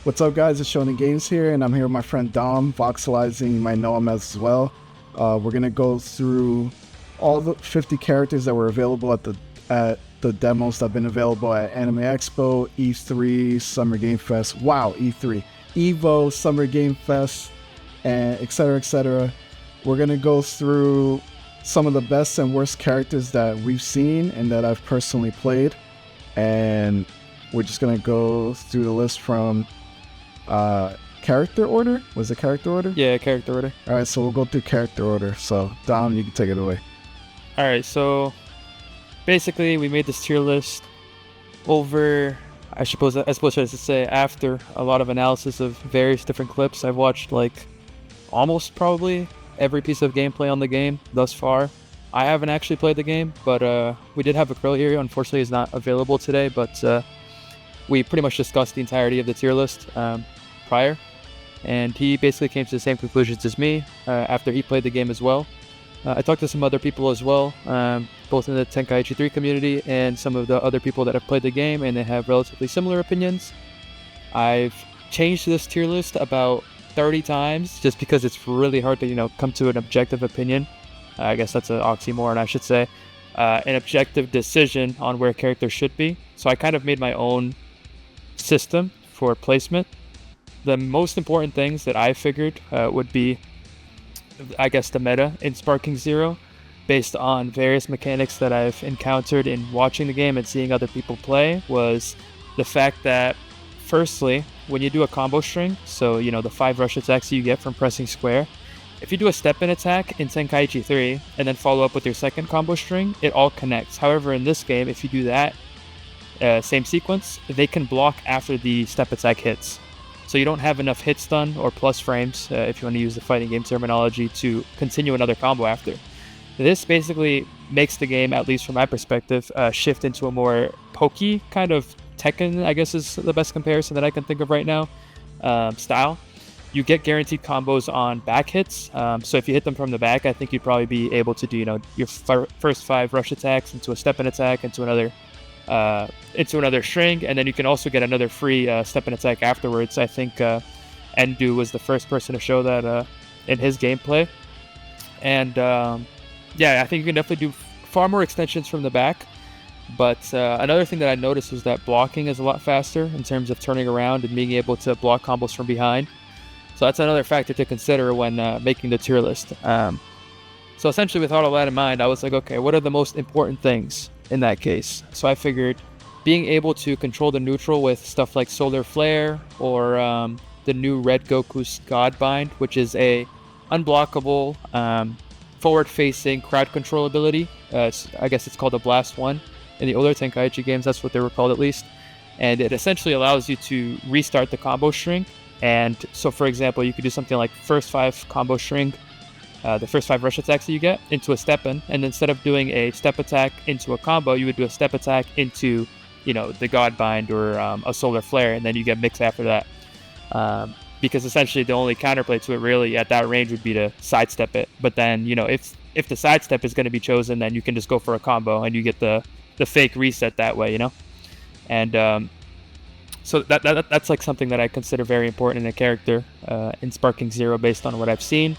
What's up, guys? It's Shonen Games here, and I'm here with my friend Dom, Voxelizing. You might know him as well. We're gonna go through all the 50 characters that were available at the demos that have been available at Anime Expo, E3, Summer Game Fest. Wow, E3, Evo, Summer Game Fest, and etc. etc. We're gonna go through some of the best and worst characters that we've seen and that I've personally played, and we're just gonna go through the list from character order. Was it character order? Yeah, character order. All right, so we'll go through character order. So Dom, you can take it away. All right, so basically we made this tier list over, I suppose I should say, after a lot of analysis of various different clips. I've watched like almost probably every piece of gameplay on the game thus far. I haven't actually played the game, but we did have Akrill here. Unfortunately, he's not available today, but we pretty much discussed the entirety of the tier list prior, and he basically came to the same conclusions as me after he played the game as well. I talked to some other people as well, both in the Tenkaichi 3 community and some of the other people that have played the game, and they have relatively similar opinions. I've changed this tier list about 30 times just because it's really hard to come to an objective opinion. I guess that's an oxymoron, I should say. An objective decision on where characters should be. So I kind of made my own system for placement. The most important things that I figured would be, I guess, the meta in Sparking Zero, based on various mechanics that I've encountered in watching the game and seeing other people play, was the fact that, firstly, when you do a combo string, so the 5 rush attacks you get from pressing square, if you do a step-in attack in Tenkaichi 3 and then follow up with your second combo string, it all connects. However, in this game, if you do that same sequence, they can block after the step attack hits. So you don't have enough hit stun or plus frames, if you want to use the fighting game terminology, to continue another combo after. This basically makes the game, at least from my perspective, shift into a more pokey kind of Tekken, I guess is the best comparison that I can think of right now, style. You get guaranteed combos on back hits, so if you hit them from the back, I think you'd probably be able to do your first 5 rush attacks into a step-in attack, into another string, and then you can also get another free step-in attack afterwards. I think Endu was the first person to show that in his gameplay, and I think you can definitely do far more extensions from the back. But another thing that I noticed was that blocking is a lot faster in terms of turning around and being able to block combos from behind. So that's another factor to consider when making the tier list. So essentially, with all of that in mind, I was like, okay, what are the most important things in that case? So I figured being able to control the neutral with stuff like Solar Flare or the new Red Goku's God Bind, which is a unblockable forward-facing crowd control ability. I guess it's called a Blast 1. In the older Tenkaichi games, that's what they were called at least. And it essentially allows you to restart the combo string. And so, for example, you could do something like first 5 combo string, the first 5 rush attacks that you get, into a step-in. And instead of doing a step attack into a combo, you would do a step attack into, the God Bind or a Solar Flare, and then you get mix after that. Because essentially the only counterplay to it really at that range would be to sidestep it. But then, if the sidestep is going to be chosen, then you can just go for a combo and you get the fake reset that way, and so that's like something that I consider very important in a character in Sparking Zero based on what I've seen.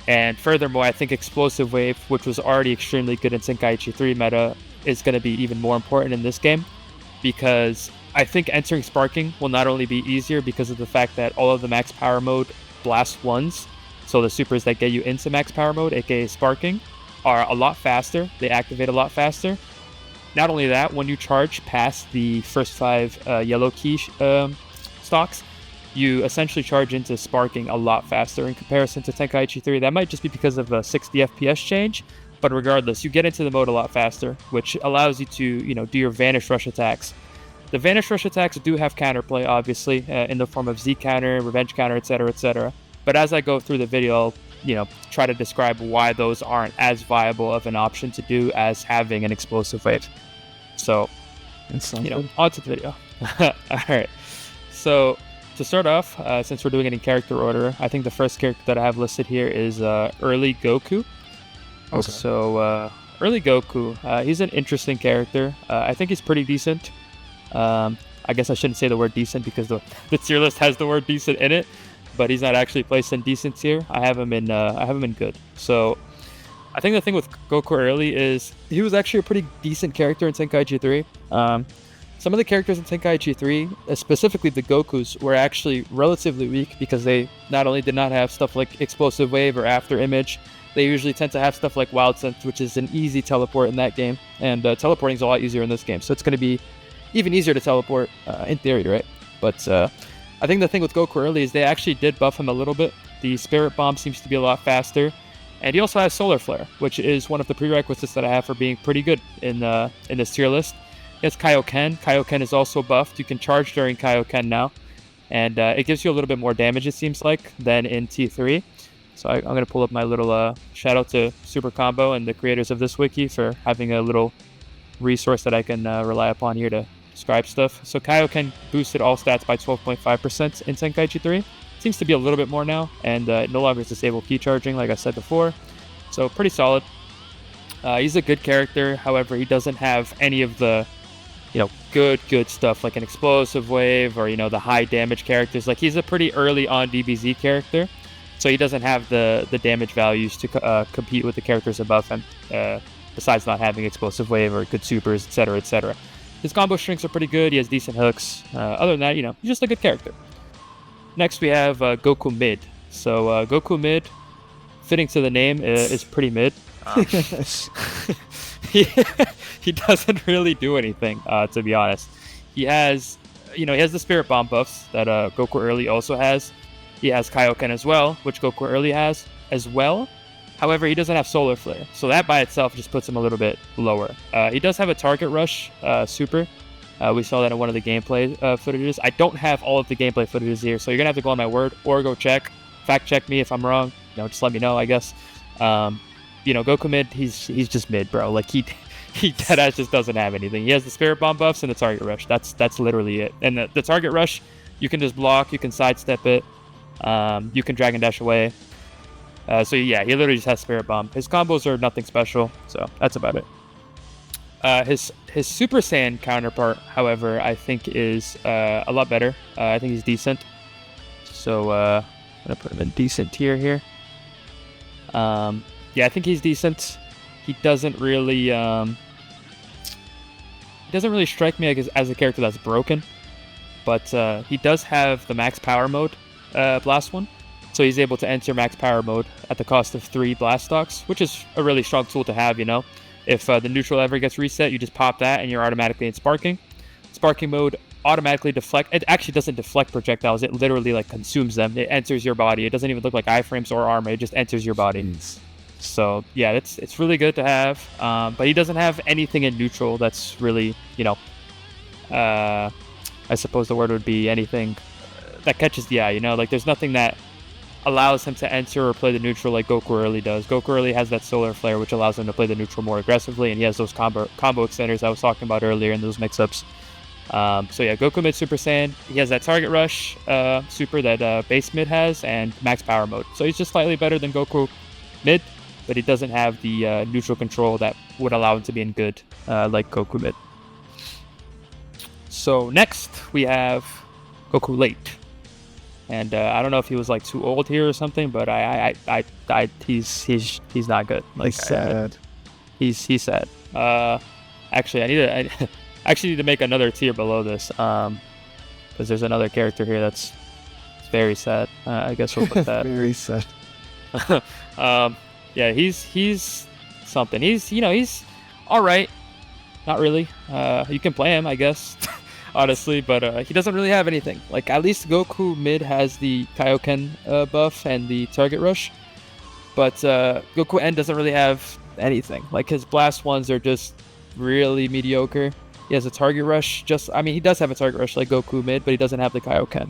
And furthermore, I think Explosive Wave, which was already extremely good in Tenkaichi 3 meta, is going to be even more important in this game, because I think entering Sparking will not only be easier because of the fact that all of the max power mode blast ones, so the supers that get you into max power mode, aka Sparking, are a lot faster. They activate a lot faster. Not only that, when you charge past the first 5 yellow key stocks, you essentially charge into Sparking a lot faster in comparison to Tenkaichi 3. That might just be because of a 60 FPS change, but regardless, you get into the mode a lot faster, which allows you to, do your Vanish Rush attacks. The Vanish Rush attacks do have counterplay, obviously, in the form of Z counter, Revenge counter, etc., etc. But as I go through the video, I'll, try to describe why those aren't as viable of an option to do as having an Explosive Wave. So, on to the video. All right. So, to start off, since we're doing it in character order, I think the first character that I have listed here is Early Goku. Okay. So, Early Goku, he's an interesting character. I think he's pretty decent. I guess I shouldn't say the word decent because the tier list has the word decent in it, but he's not actually placed in decent tier. I have him in good. So I think the thing with Goku early is he was actually a pretty decent character in Tenkaichi 3. Some of the characters in Tenkaichi 3, specifically the Gokus, were actually relatively weak because they not only did not have stuff like Explosive Wave or After Image, they usually tend to have stuff like Wild Sense, which is an easy teleport in that game, and teleporting is a lot easier in this game, so it's going to be even easier to teleport in theory, right? But I think the thing with Goku early is they actually did buff him a little bit. The Spirit Bomb seems to be a lot faster, and he also has Solar Flare, which is one of the prerequisites that I have for being pretty good in this tier list. He has Kaioken. Kaioken is also buffed. You can charge during Kaioken now, and it gives you a little bit more damage, it seems like, than in T3. So I'm going to pull up my little shout out to Super Combo and the creators of this wiki for having a little resource that I can rely upon here to describe stuff. So Kaioken boosted all stats by 12.5% in Tenkaichi 3. Seems to be a little bit more now, and it no longer is disabled key charging, like I said before. So pretty solid. He's a good character. However, he doesn't have any of the good stuff like an Explosive Wave or, the high damage characters. Like, he's a pretty early on DBZ character, so he doesn't have the damage values to compete with the characters above him, besides not having Explosive Wave or good supers, etc., etc. His combo strings are pretty good. He has decent hooks. Other than that, he's just a good character. Next, we have Goku Mid. So Goku Mid, fitting to the name, is pretty mid. He doesn't really do anything, to be honest. He has the Spirit Bomb buffs that Goku Early also has. He has Kaioken as well, which Goku Early has as well. However, he doesn't have Solar Flare, so that by itself just puts him a little bit lower. He does have a Target Rush super. We saw that in one of the gameplay footages. I don't have all of the gameplay footages here, so you're gonna have to go on my word or go fact check me if I'm wrong. Just let me know, I guess. Goku Mid, he's just mid, bro. Like, he deadass just doesn't have anything. He has the Spirit Bomb buffs and the Target Rush. That's literally it. And the Target Rush, you can just block, you can sidestep it, you can Dragon Dash away. So yeah, he literally just has Spirit Bomb. His combos are nothing special, so that's about it. His Super Saiyan counterpart, however, I think is a lot better. I think he's decent. So I'm gonna put him in decent tier here. Yeah, I think he's decent. He doesn't really strike me as a character that's broken, but he does have the max power mode blast one, so he's able to enter max power mode at the cost of 3 blast stocks, which is a really strong tool to have. If the neutral ever gets reset, you just pop that and you're automatically in sparking mode. Automatically deflect. It actually doesn't deflect projectiles, it literally consumes them. It enters your body. It doesn't even look like iframes or armor, it just enters your body. Jeez. So yeah, it's really good to have, but he doesn't have anything in neutral that's really, I suppose the word would be anything that catches the eye. There's nothing that allows him to enter or play the neutral like Goku Early does. Goku Early has that Solar Flare, which allows him to play the neutral more aggressively, and he has those combo extenders I was talking about earlier in those mix-ups. So yeah, Goku Mid Super Saiyan, he has that Target Rush super that Base Mid has, and Max Power Mode. So he's just slightly better than Goku Mid, but he doesn't have the neutral control that would allow him to be in good like Goku Mid. So next we have Goku Late, and I don't know if he was too old here or something, but he's not good. He's sad. He's sad. Actually, I actually need to make another tier below this, because there's another character here that's very sad. I guess we'll put that. Very sad. Yeah, he's something. He's all right. Not really. You can play him, I guess, honestly, but he doesn't really have anything. At least Goku Mid has the Kaioken buff and the Target Rush, but Goku N doesn't really have anything. His blast ones are just really mediocre. He has a Target Rush. He does have a Target Rush like Goku Mid, but he doesn't have the Kaioken.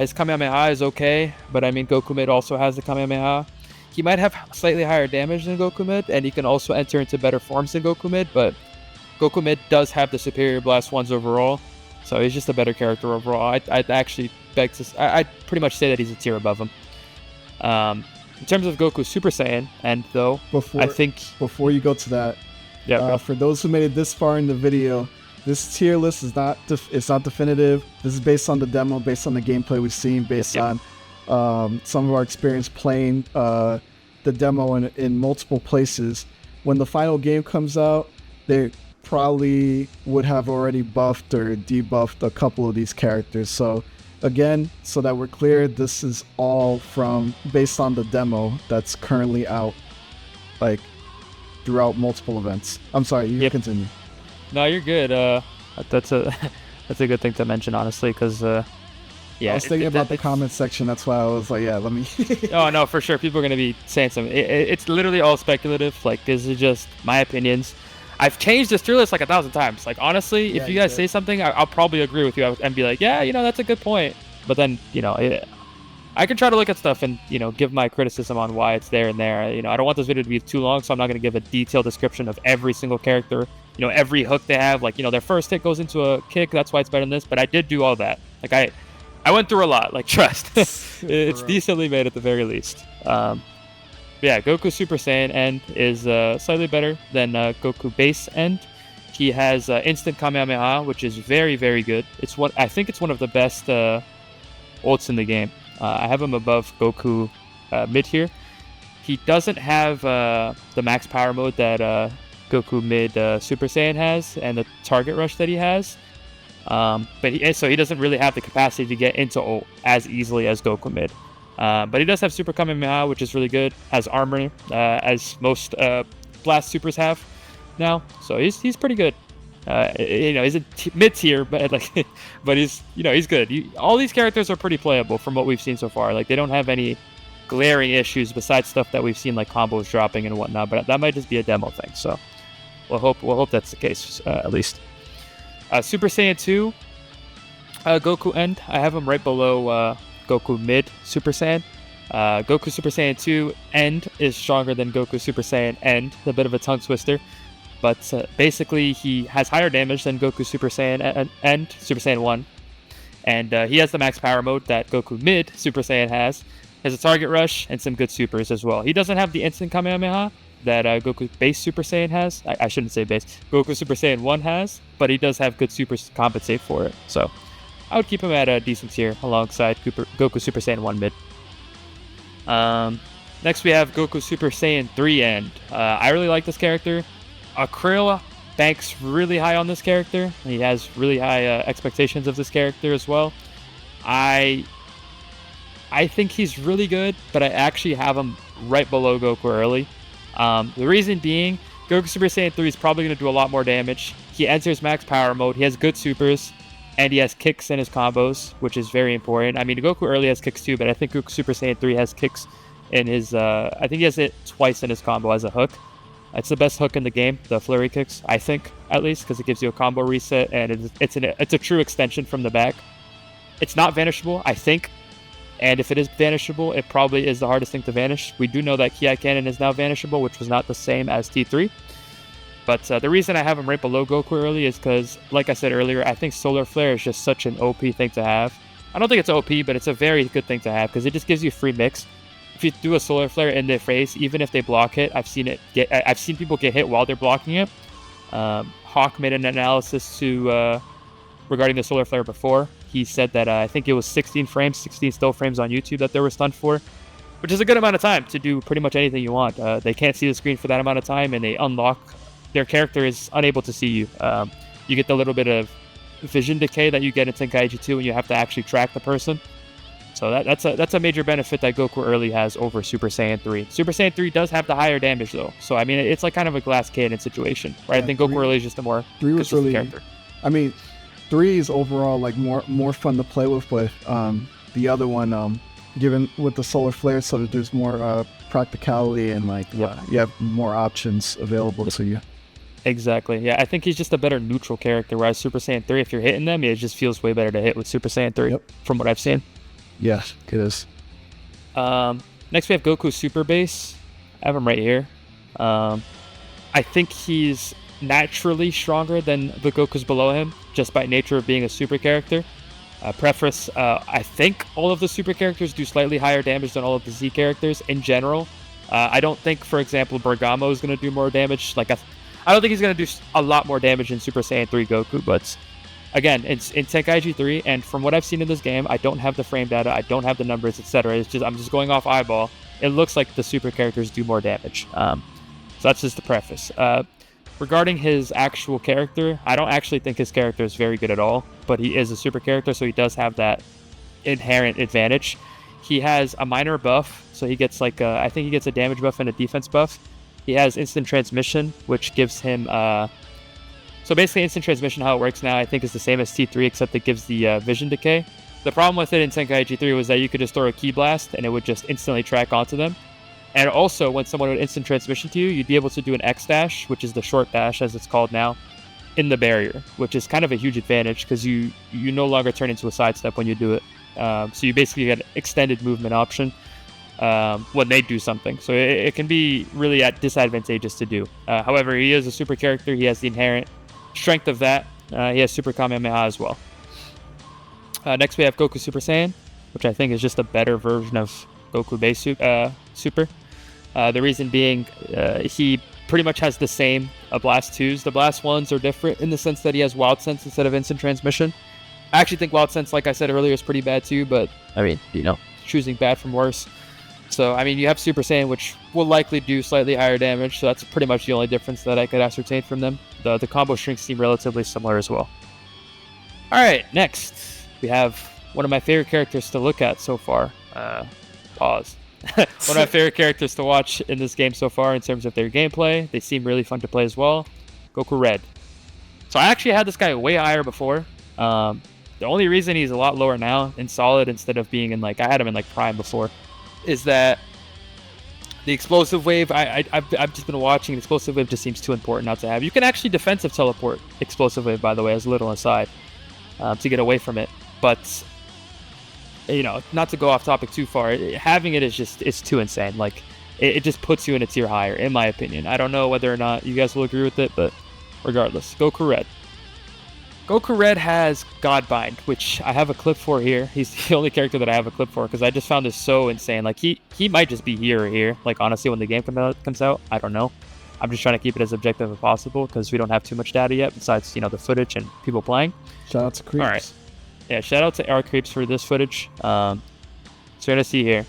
His Kamehameha is okay, but Goku Mid also has the Kamehameha. He might have slightly higher damage than Goku Mid, and he can also enter into better forms than Goku Mid, but Goku Mid does have the superior blast ones overall, so he's just a better character overall. I'd actually I'd pretty much say that he's a tier above him. In terms of Goku Super Saiyan, before you go to that, yeah, for those who made it this far in the video, this tier list is not it's not definitive. This is based on the demo, based on the gameplay we've seen, based on some of our experience playing the demo in multiple places. When the final game comes out, they probably would have already buffed or debuffed a couple of these characters. So again, so that we're clear, this is all based on the demo that's currently out, like throughout multiple events. I'm sorry, you continue. No, you're good. That's a good thing to mention, honestly, because I was thinking about the comment section. That's why I was like, yeah, let me. Oh no, for sure. People are gonna be saying something. It's literally all speculative. Like, this is just my opinions. I've changed this tier list like 1,000 times. Like, honestly, if you guys say something, I'll probably agree with you and be like, yeah, that's a good point. But then, I can try to look at stuff and, give my criticism on why it's there and there. I don't want this video to be too long, so I'm not going to give a detailed description of every single character, every hook they have. Like, their first hit goes into a kick. That's why it's better than this. But I did do all that. Like, I went through a lot. Like, trust. It's decently made at the very least. Yeah, Goku Super Saiyan End is slightly better than Goku Base End. He has instant Kamehameha, which is very, very good. I think it's one of the best ults in the game. I have him above Goku mid here. He doesn't have the max power mode that Goku mid Super Saiyan has and the target rush that he has. So he doesn't really have the capacity to get into ult as easily as Goku mid. But he does have Super Kamehameha, which is really good. Has armor, as most Blast Supers have now. So he's pretty good. He's a mid tier, but he's good. All these characters are pretty playable from what we've seen so far. Like, they don't have any glaring issues besides stuff that we've seen, like combos dropping and whatnot. But that might just be a demo thing. So we'll hope that's the case at least. Super Saiyan 2, Goku End. I have him right below Goku mid Super Saiyan. Goku Super Saiyan 2 End is stronger than Goku Super Saiyan End. A bit of a tongue twister. But basically, he has higher damage than Goku Super Saiyan End, Super Saiyan 1. And he has the max power mode that Goku mid Super Saiyan has. Has a target rush and some good supers as well. He doesn't have the instant Kamehameha that Goku base Super Saiyan has. I shouldn't say base. Goku Super Saiyan 1 has. But he does have good supers to compensate for it. So I would keep him at a decent tier alongside Goku Super Saiyan 1 mid. Next we have Goku Super Saiyan 3 End. I really like this character. Krill banks really high on this character. He has really high expectations of this character as well. I think he's really good, but I actually have him right below Goku early. The reason being, Goku Super Saiyan 3 is probably going to do a lot more damage. He enters max power mode. He has good supers. And he has kicks in his combos, which is very important. I mean, Goku early has kicks too, but I think Goku Super Saiyan 3 has kicks in his... I think he has it twice in his combo as a hook. It's the best hook in the game, the flurry kicks, I think, at least, because it gives you a combo reset, and it's a true extension from the back. It's not vanishable, I think, and if it is vanishable, it probably is the hardest thing to vanish. We do know that Ki Cannon is now vanishable, which was not the same as T3. But the reason I have him right below Goku early is because, like I said earlier, I think Solar Flare is just such an OP thing to have. I don't think it's OP, but it's a very good thing to have because it just gives you free mix. If you do a Solar Flare in their face, even if they block it, I've seen people get hit while they're blocking it. Hawk made an analysis regarding the Solar Flare before. He said that I think it was 16 still frames on YouTube that they were stunned for, which is a good amount of time to do pretty much anything you want. They can't see the screen for that amount of time, and they unlock. Their character is unable to see you. You get the little bit of vision decay that you get in Tenkaichi 2 when you have to actually track the person. So that's a major benefit that Goku early has over Super Saiyan 3. Super Saiyan 3 does have the higher damage though. So I mean, it's like kind of a glass cannon situation, right? I think Goku early is just a more consistent character. I mean, 3 is overall like more fun to play with, but the other one, given with the Solar Flare, so that there's more practicality and like you have more options available to you. Exactly. Yeah, I think he's just a better neutral character, whereas Super Saiyan 3, if you're hitting them, it just feels way better to hit with Super Saiyan 3 from what I've seen. Yeah, it is. Next we have Goku Super Base. I have him right here. I think he's naturally stronger than the Gokus below him, just by nature of being a super character. Preface, I think all of the super characters do slightly higher damage than all of the Z characters in general. I don't think, for example, Bergamo is going to do more damage. Like, I don't think he's going to do a lot more damage in Super Saiyan 3 Goku, but again, it's in Tenkaichi 3, and from what I've seen in this game, I don't have the frame data, I don't have the numbers, etc. I'm just going off eyeball. It looks like the super characters do more damage. So that's just the preface. Regarding his actual character, I don't actually think his character is very good at all, but he is a super character, so he does have that inherent advantage. He has a minor buff, so he gets like I think he gets a damage buff and a defense buff. He has instant transmission, which gives him so basically instant transmission, how it works now, I think is the same as T3, except it gives the vision decay. The problem with it in Tenkaichi 3 was that you could just throw a key blast and it would just instantly track onto them. And also, when someone would instant transmission to you, you'd be able to do an X dash, which is the short dash as it's called now, in the barrier, which is kind of a huge advantage because you no longer turn into a sidestep when you do it. So you basically get an extended movement option when they do something. So it can be really disadvantageous to do. However, he is a super character. He has the inherent strength of that. He has Super Kamehameha as well. Next we have Goku Super Saiyan, which I think is just a better version of Goku base Super. The reason being, he pretty much has the same Blast 2s. The Blast 1s are different in the sense that he has Wild Sense instead of Instant Transmission. I actually think Wild Sense, like I said earlier, is pretty bad too, but I mean, choosing bad from worse. So, I mean, you have Super Saiyan, which will likely do slightly higher damage, so that's pretty much the only difference that I could ascertain from them. The combo strings seem relatively similar as well. Alright, next, we have one of my favorite characters to look at so far. Pause. One of my favorite characters to watch in this game so far in terms of their gameplay. They seem really fun to play as well. Goku Red. So I actually had this guy way higher before. The only reason he's a lot lower now in Solid instead of being in I had him in Prime before, is that the Explosive Wave, I've just been watching. Explosive Wave just seems too important not to have. You can actually defensive teleport Explosive Wave, by the way, as a little aside, to get away from it. But, not to go off topic too far, having it it's too insane. It just puts you in a tier higher, in my opinion. I don't know whether or not you guys will agree with it, but regardless, Goku Red. Goku Red has Godbind, which I have a clip for here. He's the only character that I have a clip for because I just found this so insane. He might just be here or here. Honestly, when the game comes out, I don't know. I'm just trying to keep it as objective as possible because we don't have too much data yet besides, the footage and people playing. Shout out to Creeps. All right. Yeah, shout out to our Creeps for this footage. So you're going to see here.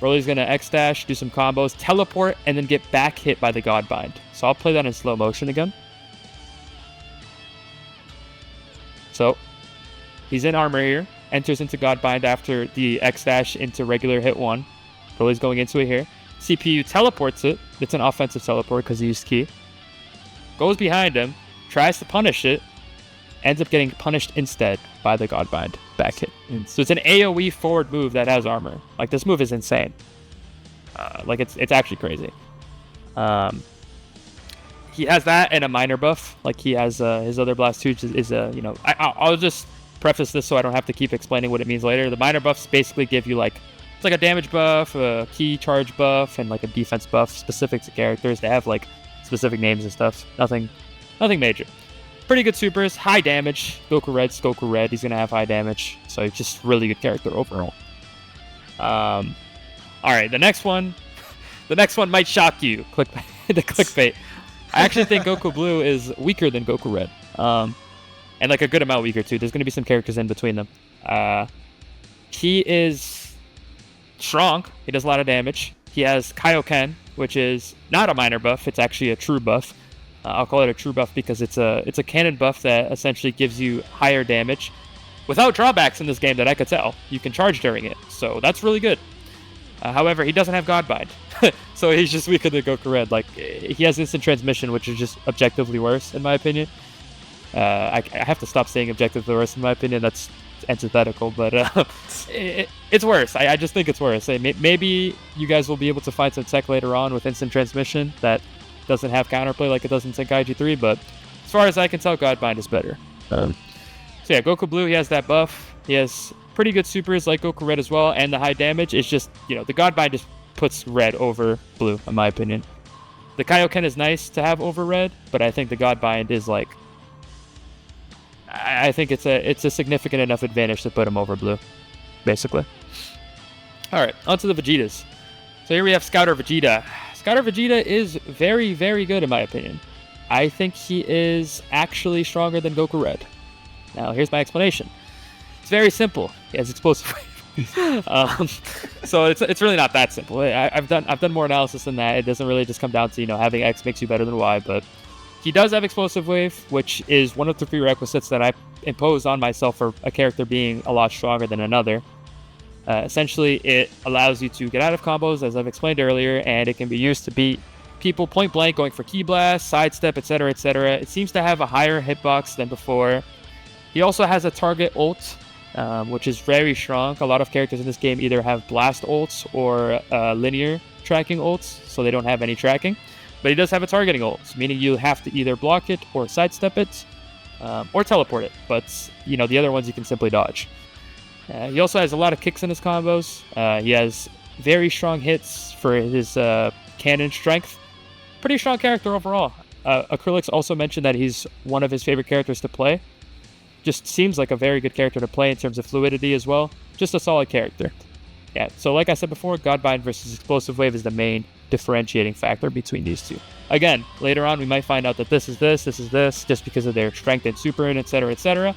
Broly's going to X-Dash, do some combos, teleport, and then get back hit by the Godbind. So I'll play that in slow motion again. So, he's in armor here, enters into Godbind after the X-Dash into regular hit 1. Broly's going into it here. CPU teleports it. It's an offensive teleport because he used Ki. Goes behind him, tries to punish it, ends up getting punished instead by the Godbind back hit. So it's an AoE forward move that has armor. This move is insane. It's actually crazy. He has that and a minor buff. He has his other Blast 2 is I'll just preface this so I don't have to keep explaining what it means later. The minor buffs basically give you it's like a damage buff, a key charge buff, and a defense buff specific to characters. They have specific names and stuff. Nothing major. Pretty good supers, high damage. Goku Red's Goku Red. He's gonna have high damage, so he's just really good character overall. All right, the next one might shock you. The clickbait. I actually think Goku Blue is weaker than Goku Red. And a good amount weaker too. There's going to be some characters in between them. He is strong. He does a lot of damage. He has Kaioken, which is not a minor buff. It's actually a true buff. I'll call it a true buff because it's a canon buff that essentially gives you higher damage without drawbacks in this game that I could tell. You can charge during it, so that's really good. However, he doesn't have Godbind, so he's just weaker than Goku Red. He has instant transmission, which is just objectively worse, in my opinion. I have to stop saying objectively worse, in my opinion. That's antithetical, but it's worse. I just think it's worse. Maybe you guys will be able to find some tech later on with instant transmission that doesn't have counterplay like it does in Tenkaichi 3, but as far as I can tell, Godbind is better. So yeah, Goku Blue, he has that buff. He has pretty good supers like Goku Red as well, and the high damage is just, the Godbind just puts Red over Blue, in my opinion. The Kaioken is nice to have over Red, but I think the Godbind is I think it's a significant enough advantage to put him over Blue, basically. Alright, on to the Vegetas. So here we have Scouter Vegeta. Scouter Vegeta is very, very good in my opinion. I think he is actually stronger than Goku Red. Now, here's my explanation. It's very simple. He has explosive wave. So it's really not that simple. I've done more analysis than that. It doesn't really just come down to having X makes you better than Y, but he does have explosive wave, which is one of the prerequisites that I imposed on myself for a character being a lot stronger than another. Essentially, it allows you to get out of combos, as I've explained earlier, and it can be used to beat people point blank, going for key blast, sidestep, etc., etc. It seems to have a higher hitbox than before. He also has a target ult, which is very strong. A lot of characters in this game either have blast ults or linear tracking ults, so they don't have any tracking. But he does have a targeting ult, meaning you have to either block it or sidestep it, or teleport it. But the other ones you can simply dodge. He also has a lot of kicks in his combos. He has very strong hits for his cannon strength. Pretty strong character overall. Acrylics also mentioned that he's one of his favorite characters to play. Just seems like a very good character to play in terms of fluidity as well. Just a solid character. Yeah, so like I said before, Godbind versus Explosive Wave is the main differentiating factor between these two. Again, later on we might find out that this is this, just because of their strength and super and etc., etc.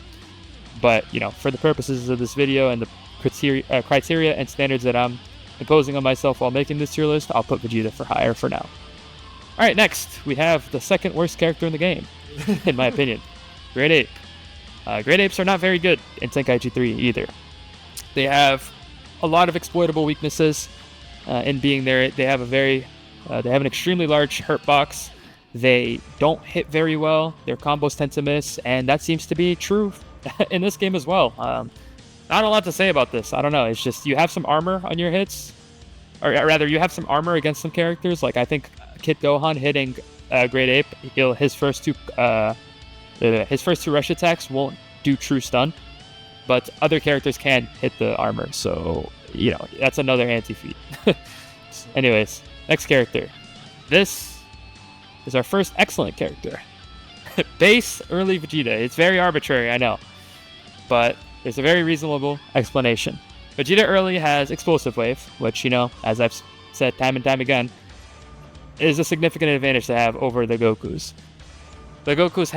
But, for the purposes of this video and the criteria and standards that I'm imposing on myself while making this tier list, I'll put Vegeta for higher for now. Alright, next, we have the second worst character in the game, in my opinion. Great Ape. Great Apes are not very good in Tenkaichi 3 either. They have a lot of exploitable weaknesses in being there. They have they have an extremely large hurt box. They don't hit very well. Their combos tend to miss, and that seems to be true in this game as well. Not a lot to say about this. I don't know. It's just you have some armor on your hits, or rather, you have some armor against some characters. Like I think Kid Gohan hitting Great Ape, his first two rush attacks won't do true stun, but other characters can hit the armor. So that's another anti-feat. Anyways, next character. This is our first excellent character. Base early Vegeta. It's very arbitrary, I know, but there's a very reasonable explanation. Vegeta early has Explosive Wave, which, as I've said time and time again, is a significant advantage to have over the Gokus. The Gokus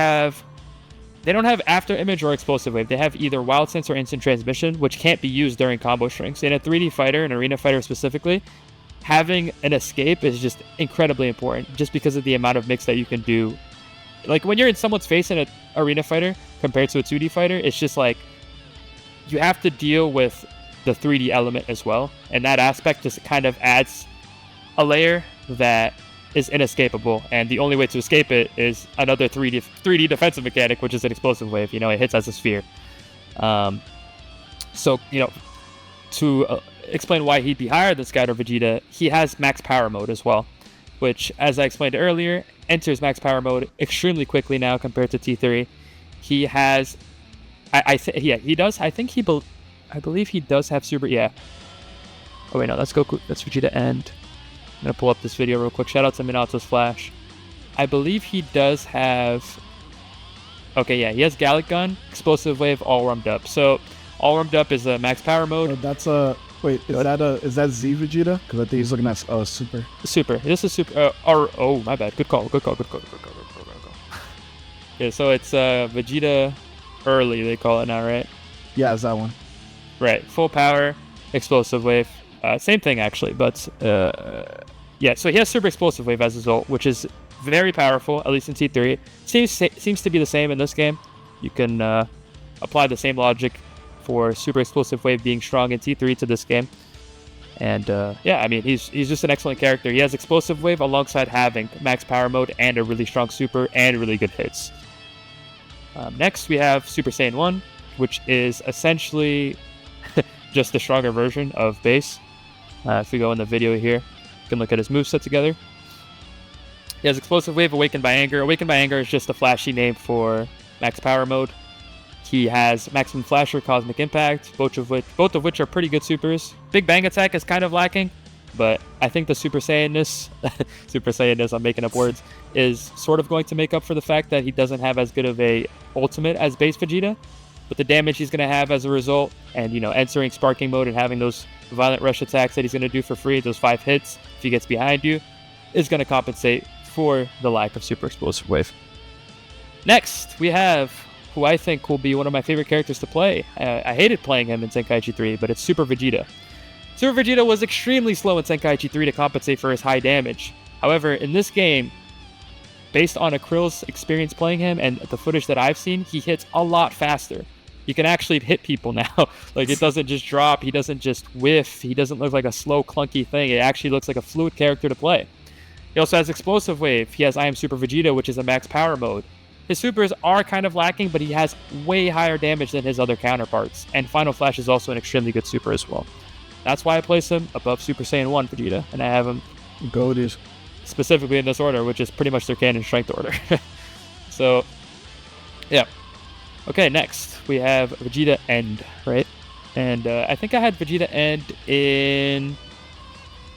they don't have After Image or Explosive Wave. They have either Wild Sense or Instant Transmission, which can't be used during combo strings. In a 3D fighter, an arena fighter specifically, having an escape is just incredibly important, just because of the amount of mix that you can do. Like when you're in someone's face in an arena fighter compared to a 2D fighter, it's just like you have to deal with the 3D element as well, and that aspect just kind of adds a layer that is inescapable, and the only way to escape it is another 3D defensive mechanic, which is an Explosive Wave. It hits as a sphere. So to explain why he'd be higher than Scout or Vegeta, he has max power mode as well, which, as I explained earlier, enters max power mode extremely quickly now compared to T3. He has, he does. I believe he does have super. Yeah. Oh wait, no, that's Goku. That's Vegeta and. I'm going to pull up this video real quick. Shout out to Minato's Flash. I believe he does have... Okay, yeah, he has Gallic Gun, Explosive Wave, all warmed up. So, all warmed up is a max power mode. Oh, that's a... Wait, is that Z Vegeta? Because I think he's looking at Super. Super. This is Super... oh, my bad. Good call. Yeah, so it's Vegeta early, they call it now, right? Yeah, it's that one. Right. Full power, Explosive Wave. Same thing, actually, but... yeah, so he has Super Explosive Wave as his ult, which is very powerful, at least in T3. Seems to be the same in this game. You can apply the same logic for Super Explosive Wave being strong in T3 to this game. And yeah, I mean, he's just an excellent character. He has Explosive Wave alongside having max power mode and a really strong super and really good hits. Next, we have Super Saiyan 1, which is essentially just a stronger version of Base. If we go in the video here, you can look at his moveset together. He has Explosive Wave, Awakened by Anger. Awakened by Anger is just a flashy name for max power mode. He has Maximum Flasher, Cosmic Impact, both of which are pretty good supers. Big Bang Attack is kind of lacking, but I think the Super Saiyan-ness, I'm making up words, is sort of going to make up for the fact that he doesn't have as good of a ultimate as Base Vegeta. But the damage he's going to have as a result, and entering Sparking mode and having those Violent Rush attacks that he's going to do for free, those 5 hits if he gets behind you, is going to compensate for the lack of Super Explosive Wave. Next, we have who I think will be one of my favorite characters to play. I hated playing him in Tenkaichi 3, but it's Super Vegeta. Super Vegeta was extremely slow in Tenkaichi 3 to compensate for his high damage. However, in this game, based on Akrill's experience playing him and the footage that I've seen, he hits a lot faster. You can actually hit people now. Like, it doesn't just drop, he doesn't just whiff, he doesn't look like a slow, clunky thing. It actually looks like a fluid character to play. He also has Explosive Wave. He has I Am Super Vegeta, which is a max power mode. His supers are kind of lacking, but he has way higher damage than his other counterparts. And Final Flash is also an extremely good super as well. That's why I place him above Super Saiyan 1 Vegeta, and I have him Goated. specifically in this order, which is pretty much their canon strength order. So, yeah. Okay, next we have Vegeta End, right? And I think I had Vegeta End in...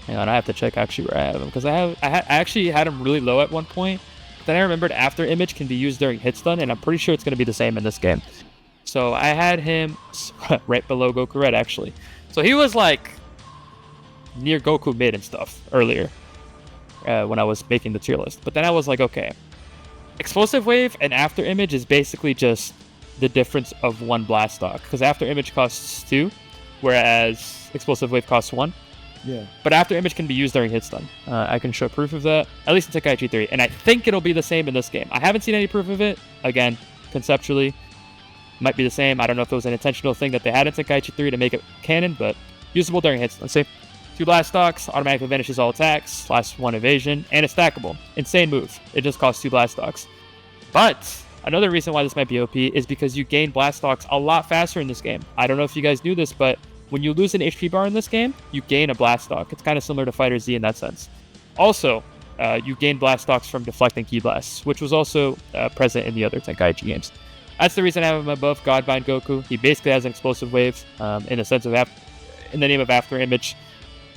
Hang on, I have to check actually where I have him, because I actually had him really low at one point. Then I remembered After Image can be used during hit stun, and I'm pretty sure it's going to be the same in this game. So I had him right below Goku Red, actually. So he was like near Goku Mid and stuff earlier when I was making the tier list. But then I was like, okay, Explosive Wave and After Image is basically just the difference of one blast stock, because After Image costs 2, whereas Explosive Wave costs 1. Yeah. But After Image can be used during hit stun. I can show proof of that, at least in Tenkaichi 3. And I think it'll be the same in this game. I haven't seen any proof of it. Again, conceptually, might be the same. I don't know if it was an intentional thing that they had in Tenkaichi 3 to make it canon, but usable during hits. Let's see. 2 blast stocks, automatically vanishes all attacks, lasts 1 evasion, and it's stackable. Insane move. It just costs 2 blast stocks. But another reason why this might be OP is because you gain blast stocks a lot faster in this game. I don't know if you guys knew this, but when you lose an HP bar in this game, you gain a blast stock. It's kind of similar to Fighter Z in that sense. Also, you gain blast stocks from deflecting ki blasts, which was also present in the other Tenkaichi games. That's the reason I have him above Godbind Goku. He basically has an explosive wave in the sense of in the name of After Image,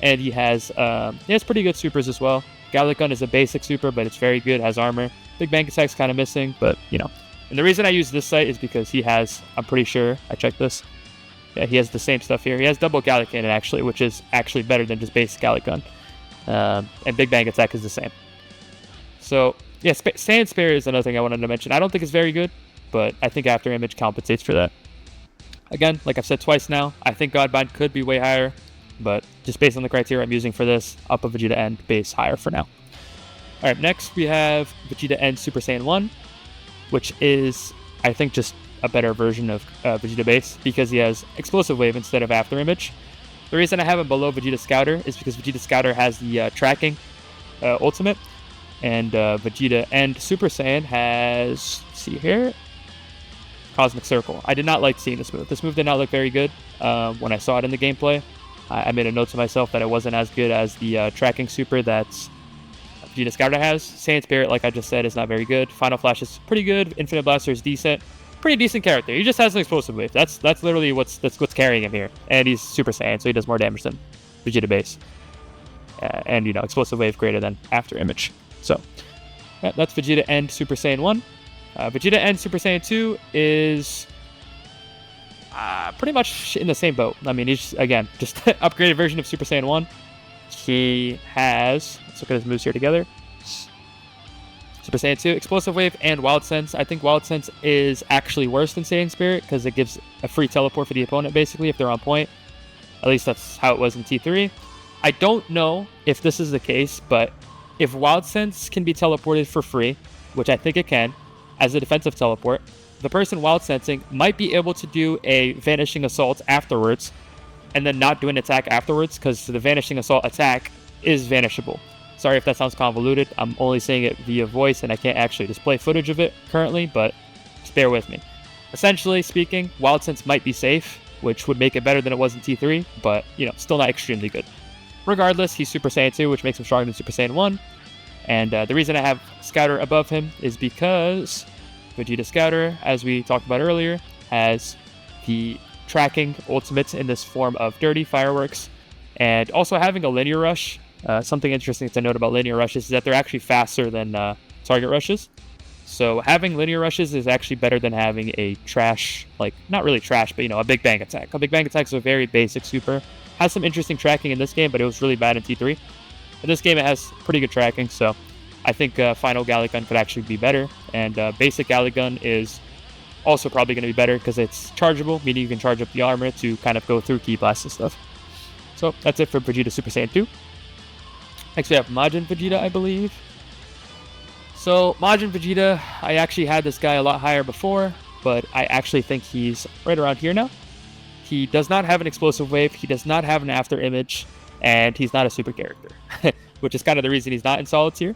and he has pretty good supers as well. Gallic Gun is a basic super, but it's very good. Has armor. Big Bang Attack's kind of missing, but you know. And the reason I use this site is because he has, I'm pretty sure, I checked this. Yeah, he has the same stuff here. He has double Gallic Cannon, actually, which is actually better than just basic Gallic Gun. And Big Bang Attack is the same. So, yeah, Saiyan Spare is another thing I wanted to mention. I don't think it's very good, but I think After Image compensates for that. Again, like I've said twice now, I think Godbind could be way higher, but just based on the criteria I'm using for this, up a Vegeta End, base higher for now. Alright, next we have Vegeta End Super Saiyan 1, which is, I think, just a better version of Vegeta Base because he has Explosive Wave instead of After Image. The reason I have him below Vegeta Scouter is because Vegeta Scouter has the tracking ultimate, and Vegeta End Super Saiyan has, let's see here, Cosmic Circle. I did not like seeing this move. This move did not look very good when I saw it in the gameplay. I made a note to myself that it wasn't as good as the tracking super that Vegeta Scouter has. Saiyan Spirit, like I just said, is not very good. Final Flash is pretty good. Infinite Blaster is decent. Pretty decent character. He just has an explosive wave. That's literally what's carrying him here. And he's Super Saiyan, so he does more damage than Vegeta Base. And you know, explosive wave greater than After Image. So yeah, that's Vegeta End Super Saiyan 1. Vegeta End Super Saiyan 2 is pretty much in the same boat. I mean, he's again just upgraded version of Super Saiyan 1. He has, let's look at his moves here together. Super Saiyan 2, Explosive Wave, and Wild Sense. I think Wild Sense is actually worse than Saiyan Spirit because it gives a free teleport for the opponent, basically, if they're on point. At least that's how it was in T3. I don't know if this is the case, but if Wild Sense can be teleported for free, which I think it can, as a defensive teleport, the person Wild Sensing might be able to do a Vanishing Assault afterwards, and then not do an attack afterwards, because the Vanishing Assault attack is vanishable. Sorry if that sounds convoluted. I'm only saying it via voice, and I can't actually display footage of it currently, but just bear with me. Essentially speaking, Wild Sense might be safe, which would make it better than it was in T3, but, you know, still not extremely good. Regardless, he's Super Saiyan 2, which makes him stronger than Super Saiyan 1. And the reason I have Scouter above him is because Vegeta Scouter, as we talked about earlier, has the tracking ultimates in this form of Dirty Fireworks, and also having a linear rush. Something interesting to note about linear rushes is that they're actually faster than target rushes. So having linear rushes is actually better than having a trash, like, not really trash, but, you know, a Big Bang Attack. A Big Bang Attack is a very basic super. Has some interesting tracking in this game, but it was really bad in T3. In this game, it has pretty good tracking, so I think Final Galley Gun could actually be better, and Basic Galley Gun is also probably going to be better because it's chargeable, meaning you can charge up the armor to kind of go through Ki Blast and stuff. So that's it for Vegeta Super Saiyan 2. Next we have Majin Vegeta, I believe. So Majin Vegeta, I actually had this guy a lot higher before, but I actually think he's right around here now. He does not have an explosive wave, he does not have an after image, and he's not a super character, which is kind of the reason he's not in solid tier.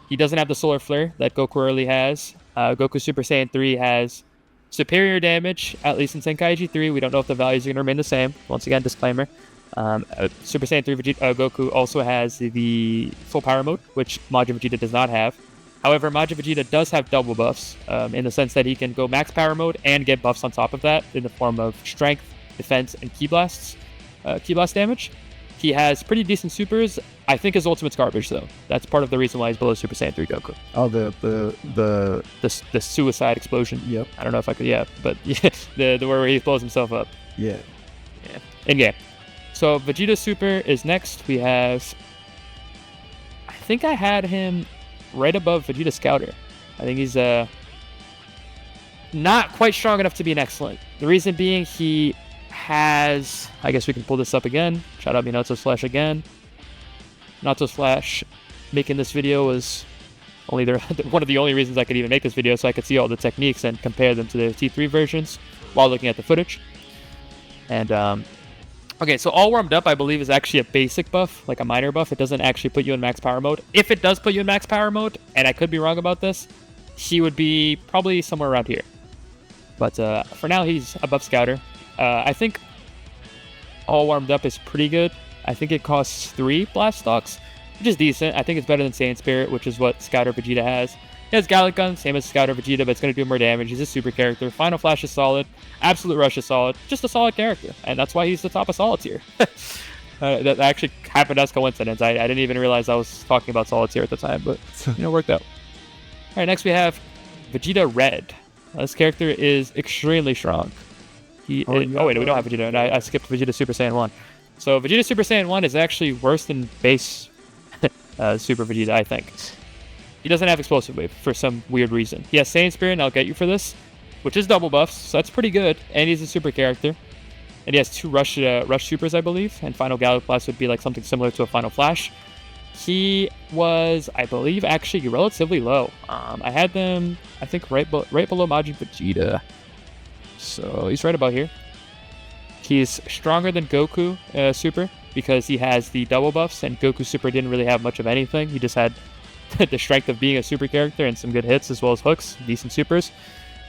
He doesn't have the solar flare that Goku early has. Goku Super Saiyan 3 has superior damage, at least in Tenkaichi 3. We don't know if the values are going to remain the same. Once again, disclaimer. Super Saiyan 3 Goku also has the full power mode, which Majin Vegeta does not have. However, Majin Vegeta does have double buffs, in the sense that he can go max power mode and get buffs on top of that in the form of strength, defense, and Ki Blast damage. He has pretty decent supers. I think his ultimate's garbage, though. That's part of the reason why he's below Super Saiyan 3 Goku. Oh, the suicide explosion. Yep. I don't know if I could, but yeah, the where he blows himself up. Yeah. In game. So Vegeta Super is next. We have, I think I had him right above Vegeta Scouter. I think he's not quite strong enough to be an excellent. The reason being he has, I guess we can pull this up again. Shout out Minato Slash again. Minato Slash making this video was only one of the only reasons I could even make this video, so I could see all the techniques and compare them to the T3 versions while looking at the footage. And okay, so all warmed up I believe is actually a basic buff, like a minor buff. It doesn't actually put you in max power mode. If it does put you in max power mode, and I could be wrong about this, he would be probably somewhere around here. But for now he's above Scouter. I think all warmed up is pretty good. I think it costs 3 blast stocks, which is decent. I think it's better than Saiyan Spirit, which is what Scouter Vegeta has. He has Gallic Gun, same as Scouter Vegeta, but it's going to do more damage. He's a super character. Final Flash is solid. Absolute Rush is solid. Just a solid character, and that's why he's the top of solid tier. That actually happened as coincidence. I didn't even realize I was talking about solid tier at the time, but worked out. All right, next we have Vegeta Red. This character is extremely strong. We don't have Vegeta. I skipped Vegeta Super Saiyan 1. So Vegeta Super Saiyan 1 is actually worse than base Super Vegeta, I think. He doesn't have Explosive Wave for some weird reason. He has Saiyan Spirit, and I'll get you for this, which is double buffs, so that's pretty good. And he's a super character. And he has 2 Rush Supers, I believe, and Final Gallic Blast would be like something similar to a Final Flash. He was, I believe, actually relatively low. I had them, I think, right below Majin Vegeta. So he's right about here. He's stronger than Goku Super because he has the double buffs, and Goku Super didn't really have much of anything. He just had the strength of being a super character and some good hits as well as hooks, decent supers.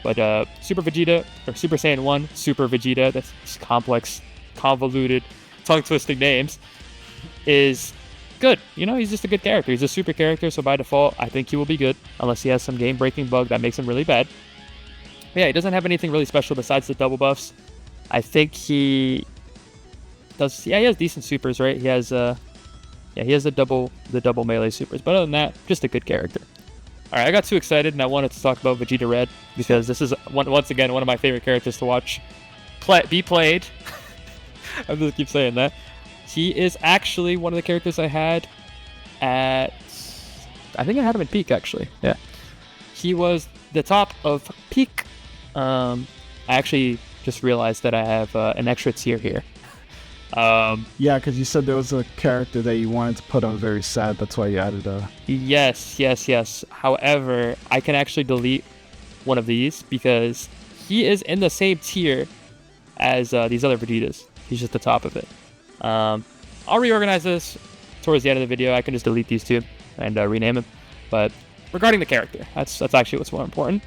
But Super Vegeta, or Super Saiyan 1, Super Vegeta, that's complex, convoluted, tongue-twisting names, is good. He's just a good character. He's a super character, so by default, I think he will be good, unless he has some game-breaking bug that makes him really bad. But yeah, he doesn't have anything really special besides the double buffs. I think he does. Yeah, he has decent supers, right? He has he has the double melee supers. But other than that, just a good character. All right, I got too excited and I wanted to talk about Vegeta Red because this is once again one of my favorite characters to watch be played. I just keep saying that. He is actually one of the characters I had at. I think I had him in peak actually. Yeah, he was the top of peak. I actually just realized that I have an extra tier here. Yeah, because you said there was a character that you wanted to put on very sad. That's why you added a... Yes. However, I can actually delete one of these because he is in the same tier as these other Vegetas. He's just the top of it. I'll reorganize this towards the end of the video. I can just delete these two and rename him. But regarding the character, that's actually what's more important.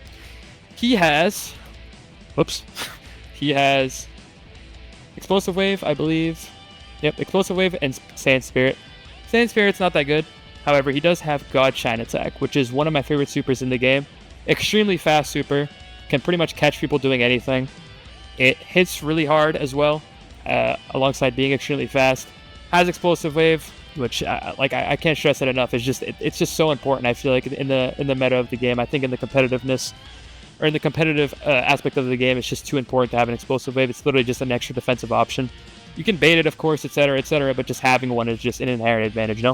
He has... Whoops. He has Explosive Wave, I believe. Yep, Explosive Wave and Saiyan Spirit. Saiyan Spirit's not that good. However, he does have God Shine Attack, which is one of my favorite supers in the game. Extremely fast super. Can pretty much catch people doing anything. It hits really hard as well, alongside being extremely fast. Has Explosive Wave, which I can't stress it enough. It's just so important. I feel like in the meta of the game, I think in the competitiveness or in the competitive aspect of the game, it's just too important to have an Explosive Wave. It's literally just an extra defensive option. You can bait it, of course, etc., but just having one is just an inherent advantage,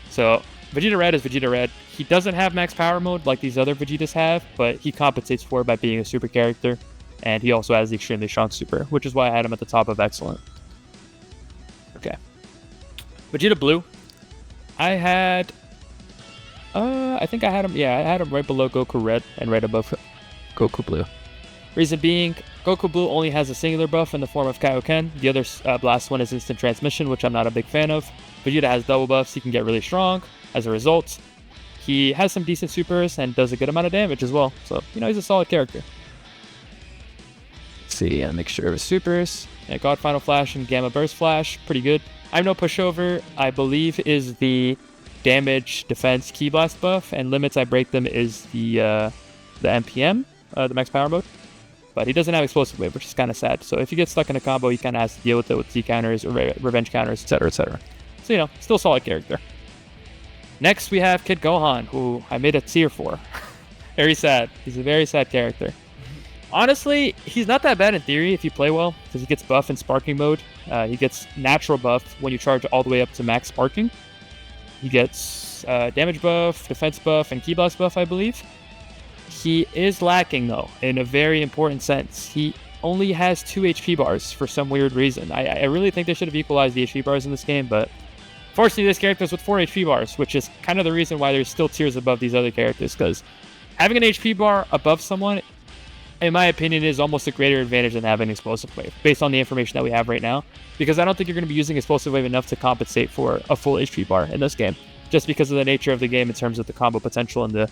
So Vegeta Red is Vegeta Red. He doesn't have max power mode like these other Vegetas have, but he compensates for it by being a super character. And he also has the extremely strong super, which is why I had him at the top of excellent. Okay. Vegeta Blue. I think I had him, I had him right below Goku Red and right above Goku Blue. Reason being, Goku Blue only has a singular buff in the form of Kaioken. The other blast one is instant transmission, which I'm not a big fan of. Vegeta has double buffs. He can get really strong. As a result, he has some decent supers and does a good amount of damage as well. So, he's a solid character. Let's see, a mixture of his supers. Yeah, God Final Flash and Gamma Burst Flash, pretty good. I'm no pushover, I believe, is the damage defense Ki Blast buff, and limits I break them is the MPM, the max power mode. But he doesn't have explosive wave, which is kind of sad. So if you get stuck in a combo, you kind of have to deal with it with Z counters or revenge counters, etc., etc. So still solid character. Next we have Kid Gohan, who I made a tier for. Very sad. He's a very sad character. Honestly, he's not that bad in theory if you play well, because he gets buff in sparking mode. He gets natural buff when you charge all the way up to max sparking. He gets damage buff, defense buff, and Ki Blast buff, I believe. He is lacking, though, in a very important sense. He only has 2 HP bars for some weird reason. I really think they should have equalized the HP bars in this game, but fortunately this character is with 4 HP bars, which is kind of the reason why there's still tiers above these other characters, because having an HP bar above someone, in my opinion, is almost a greater advantage than having Explosive Wave, based on the information that we have right now, because I don't think you're going to be using Explosive Wave enough to compensate for a full HP bar in this game, just because of the nature of the game in terms of the combo potential and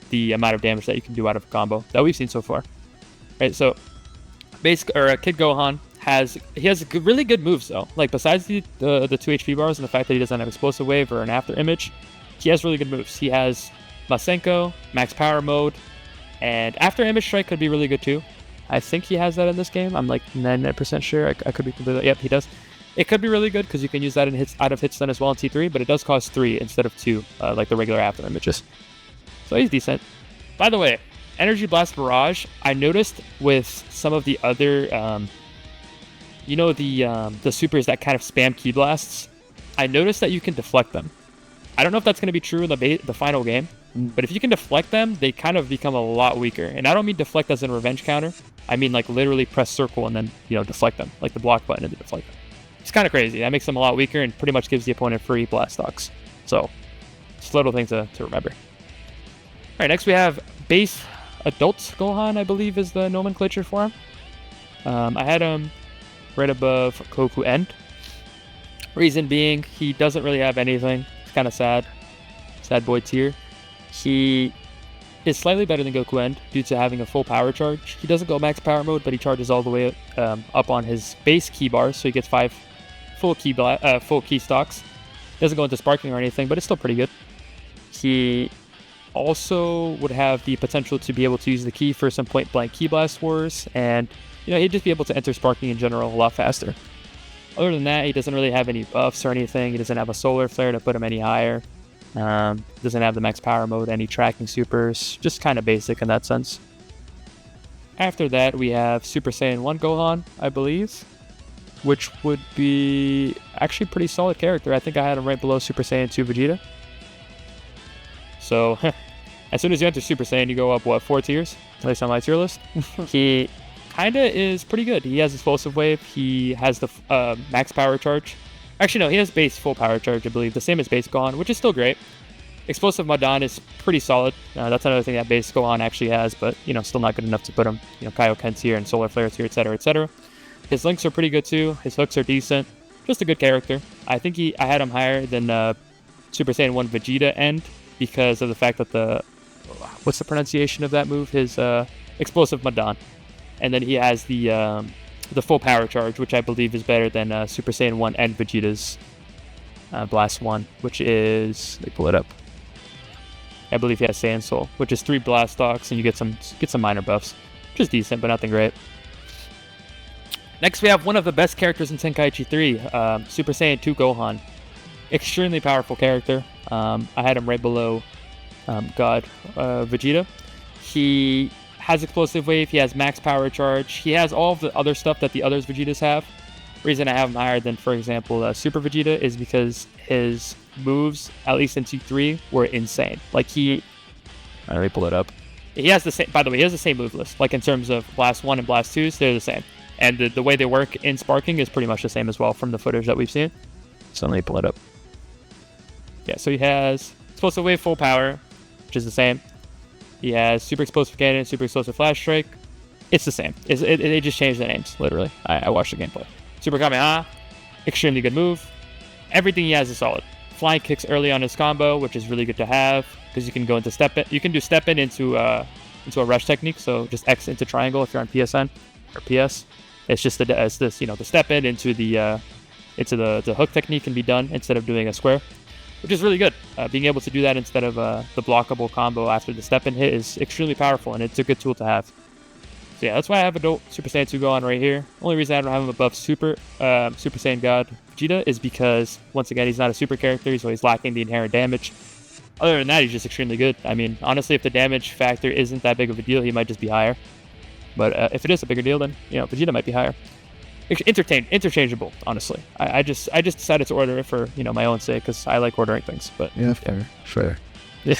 the amount of damage that you can do out of a combo that we've seen so far. Right, so Kid Gohan has really good moves though. Like besides the 2 HP bars and the fact that he doesn't have Explosive Wave or an after image, he has really good moves. He has Masenko, max power mode, and after image strike could be really good too. I think he has that in this game. I'm like 99% sure. I could be completely. Yep, he does. It could be really good because you can use that out of hit stun as well in T3, but it does cost 3 instead of 2, like the regular after images. So he's decent. By the way, Energy Blast Barrage, I noticed with some of the other, the supers that kind of spam Ki Blasts, I noticed that you can deflect them. I don't know if that's going to be true in the final game, but if you can deflect them, they kind of become a lot weaker. And I don't mean deflect as in revenge counter. I mean like literally press circle and then, deflect them, like the block button and then deflect them. It's kind of crazy. That makes them a lot weaker and pretty much gives the opponent free blast stocks. So, just little things to remember. Alright, next we have Base Adult Gohan, I believe is the nomenclature for him. I had him right above Goku End. Reason being, he doesn't really have anything. It's kind of sad. Sad boy tier. He is slightly better than Goku End due to having a full power charge. He doesn't go max power mode, but he charges all the way up on his base key bars, so he gets 5 full key stocks. Doesn't go into sparking or anything, but it's still pretty good. He also would have the potential to be able to use the key for some point blank Ki Blast wars, and he'd just be able to enter sparking in general a lot faster. Other than that, he doesn't really have any buffs or anything. He doesn't have a solar flare to put him any higher. Doesn't have the max power mode, any tracking supers, just kind of basic in that sense. After that, we have Super Saiyan 1 Gohan, I believe, which would be actually a pretty solid character. I think I had him right below Super Saiyan 2 Vegeta. So, as soon as you enter Super Saiyan, you go up, 4 tiers? At least on my tier list. He kind of is pretty good. He has Explosive Wave. He has the max power charge. Actually, no, he has base full power charge, I believe. The same as base Gohan, which is still great. Explosive Madan is pretty solid. That's another thing that base Gohan actually has, but, still not good enough to put him, Kaioken tier and Solar Flare tier, etc., etc. His links are pretty good too. His hooks are decent. Just a good character. I think I had him higher than Super Saiyan 1 Vegeta End because of the fact that what's the pronunciation of that move? His Explosive Madan. And then he has the full power charge, which I believe is better than Super Saiyan 1 and Vegeta's Blast 1, which is, let me pull it up. I believe he has Saiyan Soul, which is 3 blast stocks, and you get some minor buffs, which is decent, but nothing great. Next, we have one of the best characters in Tenkaichi 3, Super Saiyan 2 Gohan. Extremely powerful character. I had him right below Vegeta. He has Explosive Wave, he has max power charge, he has all of the other stuff that the others Vegetas have. Reason I have him higher than, for example, Super Vegeta is because his moves, at least in T3, were insane. Like let me pull it up. He has the same. By the way, he has the same move list. Like in terms of Blast 1 and Blast 2s, they're the same. And the way they work in Sparking is pretty much the same as well from the footage that we've seen. So let me pull it up. Yeah, so he has Explosive Wave full power, which is the same. He has Super Explosive Cannon, Super Explosive Flash Strike. It's the same. They just changed the names, literally. I watched the gameplay. Super Kamehameha, extremely good move. Everything he has is solid. Flying kicks early on his combo, which is really good to have because you can go into step in. You can do step in into a rush technique. So just X into triangle if you're on PSN or PS. It's just the step in into the hook technique can be done instead of doing a square, which is really good. Being able to do that instead of the blockable combo after the step in hit is extremely powerful, and it's a good tool to have. So yeah, that's why I have adult Super Saiyan 2 Gohan right here. Only reason I don't have him above Super Saiyan God Vegeta is because, once again, he's not a super character, so he's lacking the inherent damage. Other than that, he's just extremely good. I mean, honestly, if the damage factor isn't that big of a deal, he might just be higher. But if it is a bigger deal, then Vegeta might be higher. Interchangeable, honestly. I just decided to order it for my own sake because I like ordering things. But yeah, fair. Yeah.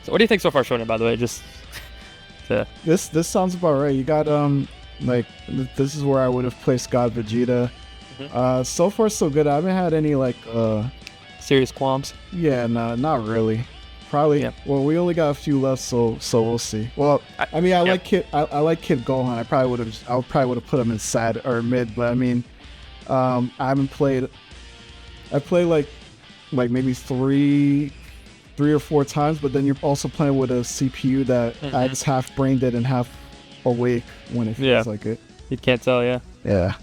So what do you think so far, Shonen? By the way, just. This sounds about right. You got this is where I would have placed God Vegeta. Mm-hmm. So far so good. I haven't had any serious qualms. Yeah, no, not really. Probably. Yeah. Well, we only got a few left, so we'll see. Well, I like Kid Gohan. I probably would have put him in sad or mid, but I mean, I haven't played. I played like maybe three or four times, but then you're also playing with a CPU that acts half brain dead and half awake when it feels like it. You can't tell, yeah. Yeah.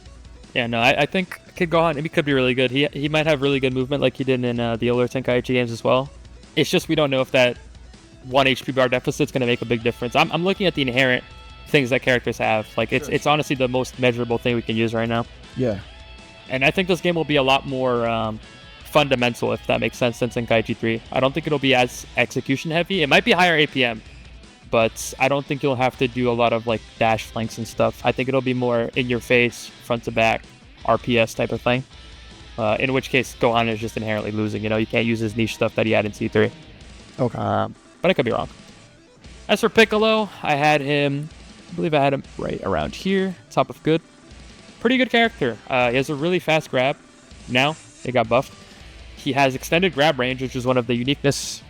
Yeah, no, I think Kid Gohan, he could be really good. He might have really good movement like he did in the older Tenkaichi games as well. It's just we don't know if that 1 HP bar deficit is going to make a big difference. I'm looking at the inherent things that characters have. Like, it's honestly the most measurable thing we can use right now. Yeah. And I think this game will be a lot more fundamental, if that makes sense, than Tenkaichi 3. I don't think it'll be as execution heavy. It might be higher APM, but I don't think you'll have to do a lot of dash flanks and stuff. I think it'll be more in your face, front to back, RPS type of thing. In which case, Gohan is just inherently losing. You can't use his niche stuff that he had in T3. Okay. But I could be wrong. As for Piccolo, I believe I had him right around here, top of good. Pretty good character. He has a really fast grab. Now, it got buffed. He has extended grab range, which is one of the unique things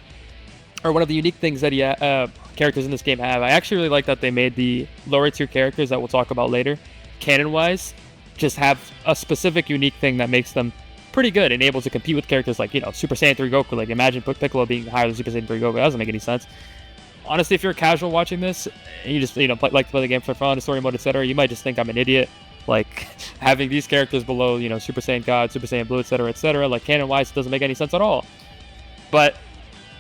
that characters in this game have. I actually really like that they made the lower tier characters that we'll talk about later, canon-wise, just have a specific unique thing that makes them pretty good and able to compete with characters like, Super Saiyan 3 Goku. Like, imagine Piccolo being higher than Super Saiyan 3 Goku. That doesn't make any sense. Honestly, if you're casual watching this, and you just, like to play the game for fun, story mode, etc., you might just think I'm an idiot. Like, having these characters below, Super Saiyan God, Super Saiyan Blue, etc., like, canon-wise, it doesn't make any sense at all. But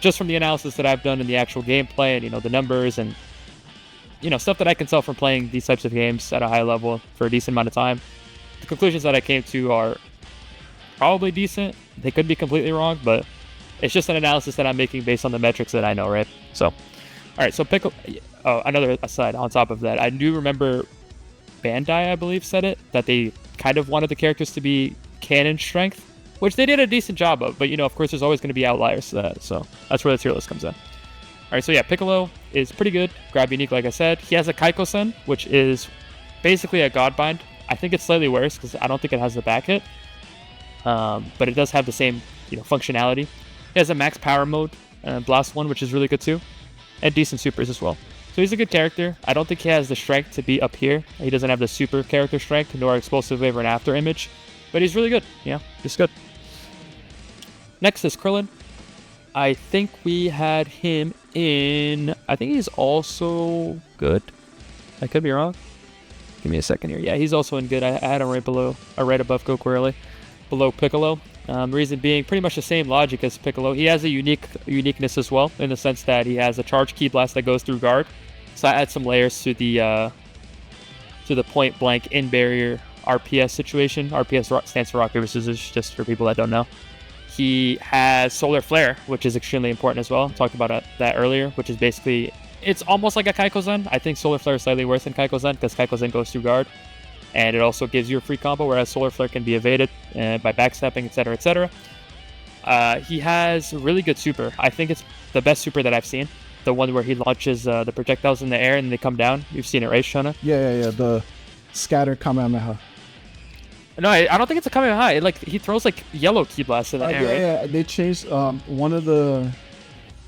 just from the analysis that I've done in the actual gameplay and, the numbers and, stuff that I can tell from playing these types of games at a high level for a decent amount of time, the conclusions that I came to are probably decent. They could be completely wrong, but it's just an analysis that I'm making based on the metrics that I know, right? So, all right, so Piccolo... Oh, another aside on top of that, I do remember Bandai, I believe, said it, that they kind of wanted the characters to be canon strength, which they did a decent job of, but, of course, there's always going to be outliers to that, so that's where the tier list comes in. Alright, so yeah, Piccolo is pretty good, grab unique, like I said. He has a Kaiko-sen, which is basically a Godbind. I think it's slightly worse, because I don't think it has the back hit, but it does have the same, functionality. He has a max power mode, Blast 1, which is really good too, and decent supers as well. So he's a good character. I don't think he has the strength to be up here. He doesn't have the super character strength, nor explosive wave or an after image. But he's really good. Yeah, just good. Next is Krillin. I think we had him in... I think he's also good. I could be wrong. Give me a second here. Yeah, he's also in good. I had him right above Goku early. Below Piccolo. Reason being, pretty much the same logic as Piccolo. He has a uniqueness as well, in the sense that he has a charge ki blast that goes through guard. So I add some layers to the point blank in barrier RPS situation. RPS stands for rock paper scissors, just for people that don't know. He has solar flare, which is extremely important as well. Talked about that earlier, which is basically, it's almost like a Kaiko-Zen. I think solar flare is slightly worse than Kaiko-Zen because Kaiko-Zen goes through guard. and it also gives you a free combo, whereas Solar Flare can be evaded by backstepping, etc., etc. He has really good super. I think it's the best super that I've seen. The one where he launches the projectiles in the air and they come down. You've seen it, right, Shona? Yeah. The scatter Kamehameha. No, I don't think it's a Kamehameha. He throws like yellow ki blasts in the air. Right? Yeah. They changed one of the.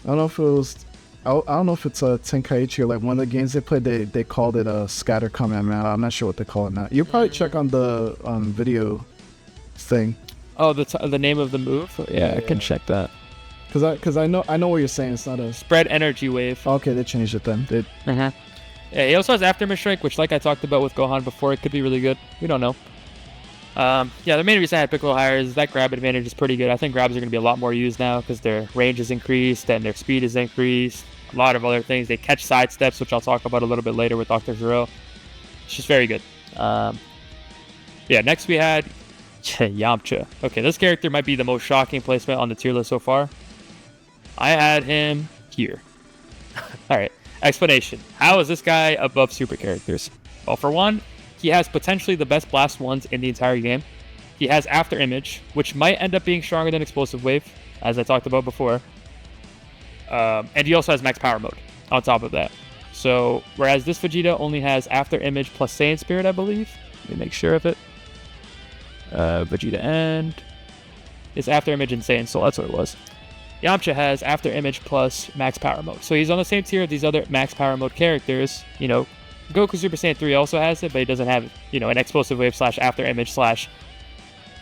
I don't know if it was. I don't know if it's a Tenkaichi or like one of the games they played. They called it a scatter Kamehameha. I'm not sure what they call it now. You probably check on the video thing. Oh, the name of the move. Yeah, I can check that. Cause I know what you're saying. It's not a spread energy wave. Okay, they changed it then. Yeah, he also has After Image Strike, which, like I talked about with Gohan before, it could be really good. We don't know. The main reason I had Piccolo higher is that grab advantage is pretty good. I think grabs are going to be a lot more used now because their range is increased and their speed is increased. A lot of other things. They catch side steps, which I'll talk about a little bit later with Dr. Zero. It's just very good. Next we had Yamcha. Okay, this character might be the most shocking placement on the tier list so far. I had him here. Alright, explanation. How is this guy above super characters? Well, for one, he has potentially the best blast ones in the entire game. He has After Image, which might end up being stronger than Explosive Wave, as I talked about before. And he also has Max Power Mode on top of that. So, whereas this Vegeta only has After Image plus Saiyan Spirit, I believe. Let me make sure of it. Vegeta End is After Image and Saiyan Soul. That's what it was. Yamcha has After Image plus Max Power Mode. So he's on the same tier of these other Max Power Mode characters. Goku Super Saiyan 3 also has it, but he doesn't have, an Explosive Wave / After Image / Solar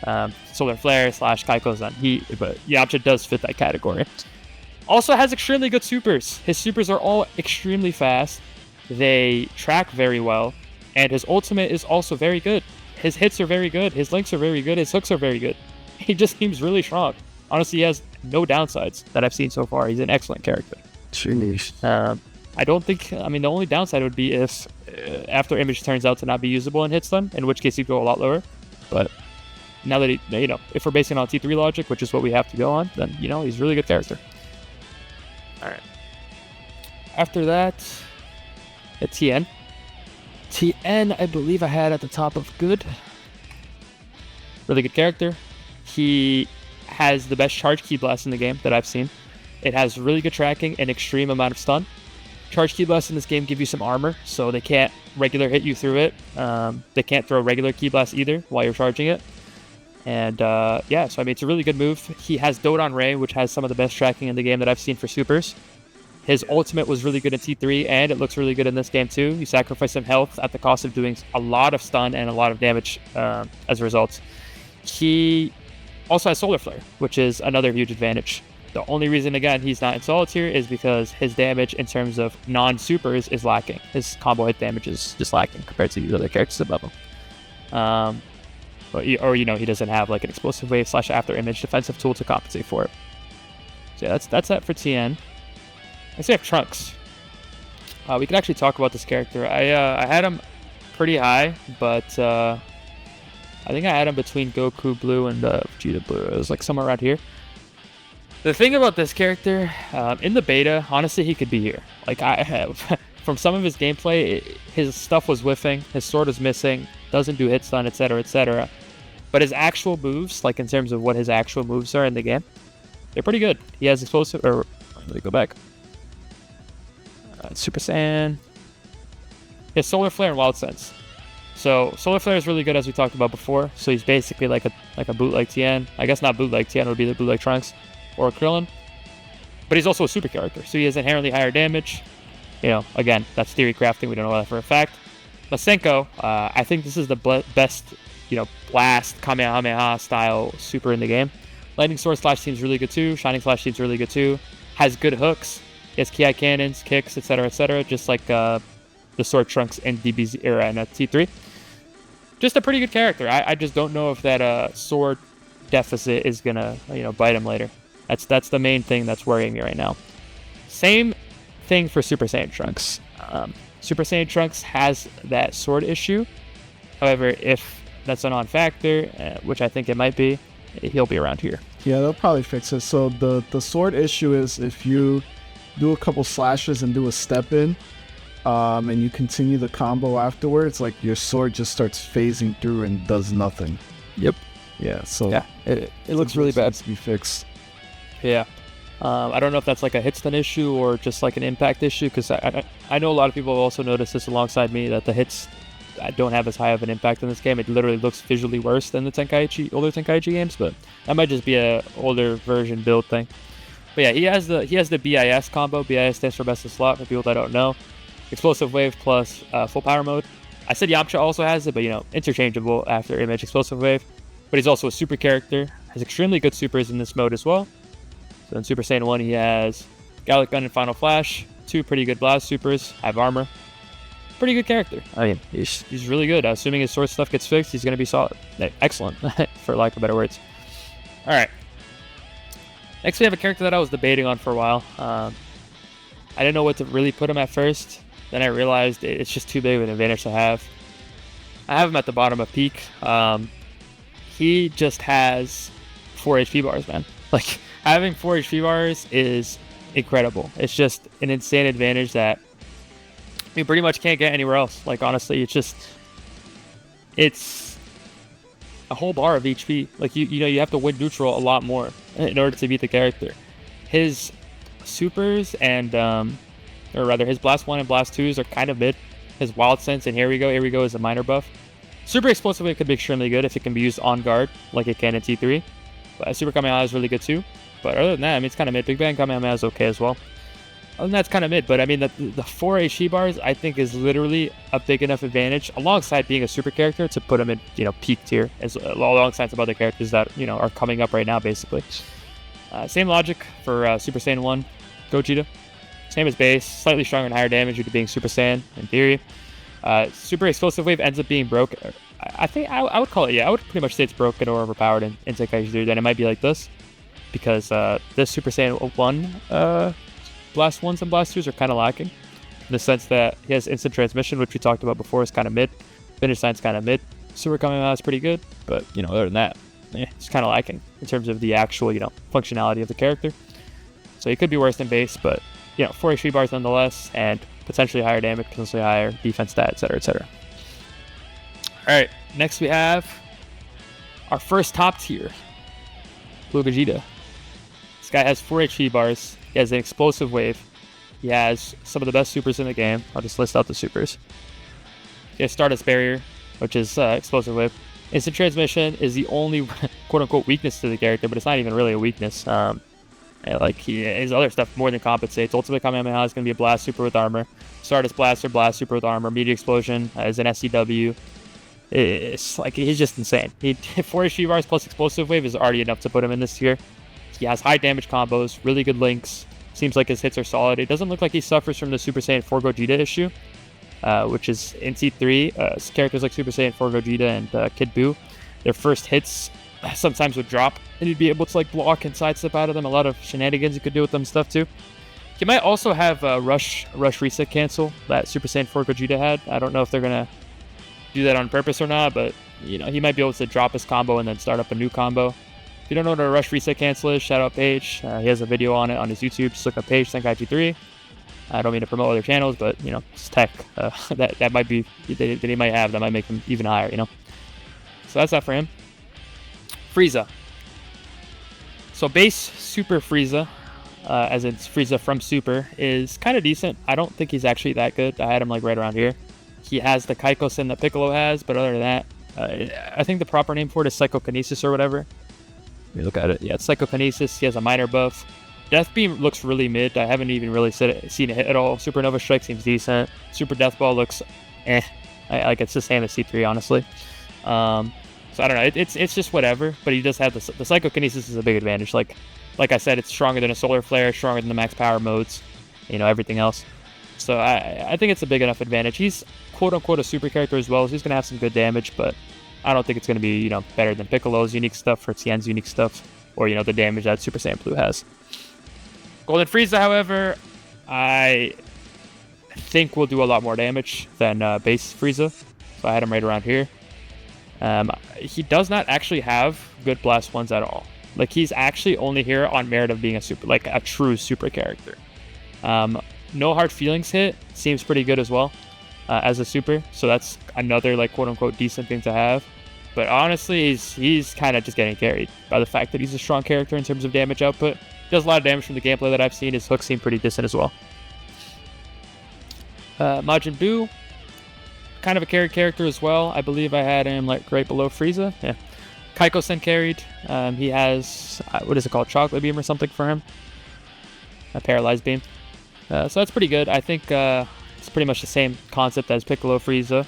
Flare / Kaikozan. But Yamcha does fit that category. Also has extremely good supers. His supers are all extremely fast. They track very well. And his ultimate is also very good. His hits are very good. His links are very good. His hooks are very good. He just seems really strong. Honestly, he has no downsides that I've seen so far. He's an excellent character. Jeez. I don't think... the only downside would be if After Image turns out to not be usable in hit stun, in which case he'd go a lot lower. But now that if we're basing it on T3 logic, which is what we have to go on, then, he's a really good character. Alright. After that, it's Tien. Tien, I believe I had at the top of good. Really good character. He has the best charge ki blast in the game that I've seen. It has really good tracking and extreme amount of stun. Charge ki blasts in this game give you some armor, so they can't regular hit you through it. They can't throw regular ki blast either while you're charging it. And so it's a really good move. He has Dodon Ray, which has some of the best tracking in the game that I've seen for supers. His ultimate was really good in T3, and it looks really good in this game too. You sacrifice some health at the cost of doing a lot of stun and a lot of damage as a result. He also has Solar Flare, which is another huge advantage. The only reason, again, he's not in solo tier is because his damage in terms of non-supers is lacking. His combo hit damage is just lacking compared to these other characters above him. He doesn't have like an Explosive Wave / After Image defensive tool to compensate for it. So yeah, that's that for Tien. Next we have Trunks. We can actually talk about this character. I had him pretty high, but I think I had him between Goku Blue and Vegeta Blue. It was like somewhere around here. The thing about this character, in the beta, honestly, he could be here. Like, I have, from some of his gameplay, his stuff was whiffing, his sword is missing, doesn't do hit stun, etc., etc. But his actual moves, like in terms of what his actual moves are in the game, they're pretty good. He has explosive, let me go back. Super Saiyan. He has Solar Flare and Wild Sense. So Solar Flare is really good, as we talked about before. So he's basically like a bootleg Tien. I guess not bootleg Tien, would be the bootleg Trunks or Krillin. But he's also a super character, so he has inherently higher damage. Again, that's theory crafting. We don't know that for a fact. Masenko, I think this is the best, blast Kamehameha style super in the game. Lightning Sword Slash seems really good too. Shining Slash seems really good too. Has good hooks. He has Ki cannons, kicks, etc., just like the Sword Trunks in DBZ era and T3. Just a pretty good character. I just don't know if that sword deficit is gonna bite him later. That's the main thing that's worrying me right now. Same thing for Super Saiyan Trunks. Super Saiyan Trunks has that sword issue. However, if that's a non-factor, which I think it might be, he'll be around here. Yeah, they'll probably fix it. So the sword issue is if you do a couple slashes and do a step in, and you continue the combo afterwards, like your sword just starts phasing through and does nothing. Yep. Yeah, so Yeah, it looks really bad. Needs to be fixed. Yeah. I don't know if that's like a hit stun issue or just like an impact issue, because I know a lot of people have also noticed this alongside me, that the hits don't have as high of an impact in this game. It literally looks visually worse than the older Tenkaichi games, but that might just be a older version build thing. But yeah, he has the BIS combo. BIS stands for best of slot for people that don't know. Explosive wave plus full power mode. I said Yamcha also has it, but interchangeable after image explosive wave. But he's also a super character. Has extremely good supers in this mode as well. So in Super Saiyan 1, he has Gallic Gun and Final Flash, 2 pretty good blast supers, have armor. Pretty good character. I mean, he's really good. Assuming his sword stuff gets fixed, he's going to be solid. Excellent, for lack of better words. All right. Next, we have a character that I was debating on for a while. I didn't know what to really put him at first. Then I realized it's just too big of an advantage to have. I have him at the bottom of peak. He just has 4 HP bars, man. Like, having 4 HP bars is incredible. It's just an insane advantage that you pretty much can't get anywhere else. Like, honestly, it's a whole bar of HP. Like, you have to win neutral a lot more in order to beat the character. His supers and, or rather, his Blast 1 and Blast 2s are kind of mid. His Wild Sense and Here We Go is a minor buff. Super Explosive Wave could be extremely good if it can be used on guard, like it can in T3. But Super Kamehameha is really good too. But other than that, I mean, it's kind of mid. Big Bang Kamehameha is okay as well. Other than that, it's kind of mid. But I mean, the 4 HP bars, I think, is literally a big enough advantage, alongside being a super character, to put him in, peak tier, alongside some other characters that, are coming up right now, basically. Same logic for Super Saiyan 1, Gogeta. Same as base, slightly stronger and higher damage due to being Super Saiyan, in theory. Super Explosive Wave ends up being broken. I think I would call it, I would pretty much say it's broken or overpowered in Tenkaichi 3. Then it might be like this, because this Super Saiyan 1 Blast 1s and Blast 2s are kind of lacking, in the sense that he has instant transmission, which we talked about before, is kind of mid. Finish sign's kind of mid. Super Kamehameha is pretty good, but other than that, it's kind of lacking in terms of the actual functionality of the character. So he could be worse than base, but 4 HP bars nonetheless, and potentially higher damage, potentially higher defense stat, etc., etc. Alright, next we have our first top tier, Blue Vegeta. This guy has 4 HP bars, he has an explosive wave, he has some of the best supers in the game. I'll just list out the supers. He has Stardust Barrier, which is explosive wave. Instant transmission is the only quote-unquote weakness to the character, but it's not even really a weakness. His other stuff more than compensates. Ultimate Kamehameha is going to be a blast super with armor. Stardust Blaster, blast super with armor. Media Explosion is an SCW. It's like, he's just insane. 4 HP bars plus explosive wave is already enough to put him in this tier. He has high damage combos, really good links. Seems like his hits are solid. It doesn't look like he suffers from the Super Saiyan 4 Gogeta issue, which is in T3. Characters like Super Saiyan 4 Gogeta and Kid Buu, their first hits sometimes would drop, and you'd be able to block and sidestep out of them. A lot of shenanigans you could do with them stuff too. He might also have rush reset cancel that Super Saiyan 4 Gogeta had. I don't know if they're gonna do that on purpose or not, but he might be able to drop his combo and then start up a new combo. If you don't know what a rush reset cancel is, shout out Paige. He has a video on it on his YouTube. Just look up Paige Tenkaichi 3. I don't mean to promote other channels, but it's tech that might be that he might have that might make him even higher. So that's that for him. Frieza. So base Super Frieza, as in Frieza from Super, is kind of decent. I don't think he's actually that good. I had him right around here. He has the Kaikosen that Piccolo has, but other than that, I think the proper name for it is Psychokinesis or whatever. Let me look at it. Yeah, it's Psychokinesis. He has a minor buff. Death Beam looks really mid. I haven't even really seen it hit at all. Supernova Strike seems decent. Super Death Ball looks it's the same as C3, honestly. So I don't know. It's just whatever. But he does have the Psychokinesis is a big advantage. Like I said, it's stronger than a Solar Flare, stronger than the max power modes, everything else. So I think it's a big enough advantage. He's quote unquote a super character as well, so he's gonna have some good damage, but I don't think it's gonna be better than Piccolo's unique stuff or Tien's unique stuff, or the damage that Super Saiyan Blue has. Golden Frieza, however, I think will do a lot more damage than base Frieza. So I had him right around here. He does not actually have good blast ones at all. He's actually only here on merit of being a true super character. No Hard Feelings hit seems pretty good as well as a super. So that's another like quote unquote decent thing to have. But honestly, he's kind of just getting carried by the fact that he's a strong character in terms of damage output. Does a lot of damage from the gameplay that I've seen. His hooks seem pretty decent as well. Majin Buu, kind of a carried character as well. I believe I had him like right below Frieza. Yeah. Kaiko-sen carried. He has, what is it called? Chocolate Beam or something for him. A Paralyzed Beam. So that's pretty good. I think it's pretty much the same concept as Piccolo Frieza.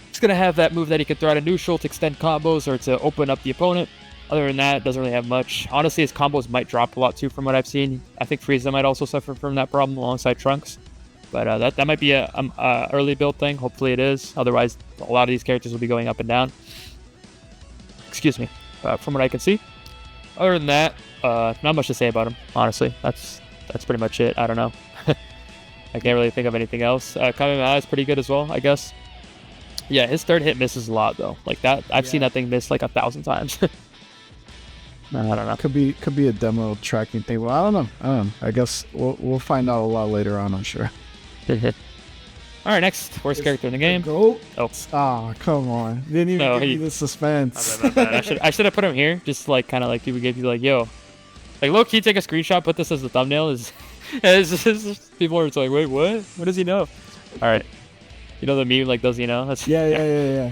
He's going to have that move that he can throw out a neutral to extend combos or to open up the opponent. Other than that, doesn't really have much. Honestly, his combos might drop a lot too from what I've seen. I think Frieza might also suffer from that problem alongside Trunks. But that might be a early build thing. Hopefully it is. Otherwise, a lot of these characters will be going up and down. Excuse me. From what I can see. Other than that, not much to say about him, honestly. That's pretty much it. I don't know. I can't really think of anything else. Kamehameha is pretty good as well, I guess. Yeah, his third hit misses a lot though. Like that, I've seen that thing miss like 1,000 times. I don't know. Could be a demo tracking thing. Well, I don't know. I guess we'll find out a lot later on, I'm sure. All right, next worst character in the game. Go. Oh, come on! Didn't even give you the suspense. I should have put him here, just like kind of like people give you like, yo, like low key take a screenshot, put this as the thumbnail. Is people are like, wait, what? What does he know? All right, you know the meme like, does he know? That's, yeah.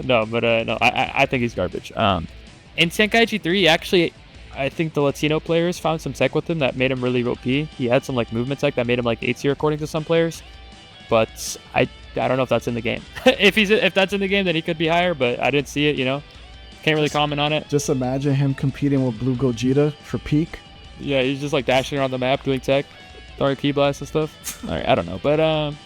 No, but no, I think he's garbage. In Tenkaichi 3, actually, I think the Latino players found some tech with him that made him really OP. He had some like movement tech that made him like 8 tier according to some players. But I don't know if that's in the game. if that's in the game, then he could be higher, but I didn't see it, you know. Can't really comment on it. Just imagine him competing with Blue Gogeta for peak. Yeah, he's just like dashing around the map doing tech, throwing key blasts and stuff. All right, I don't know. But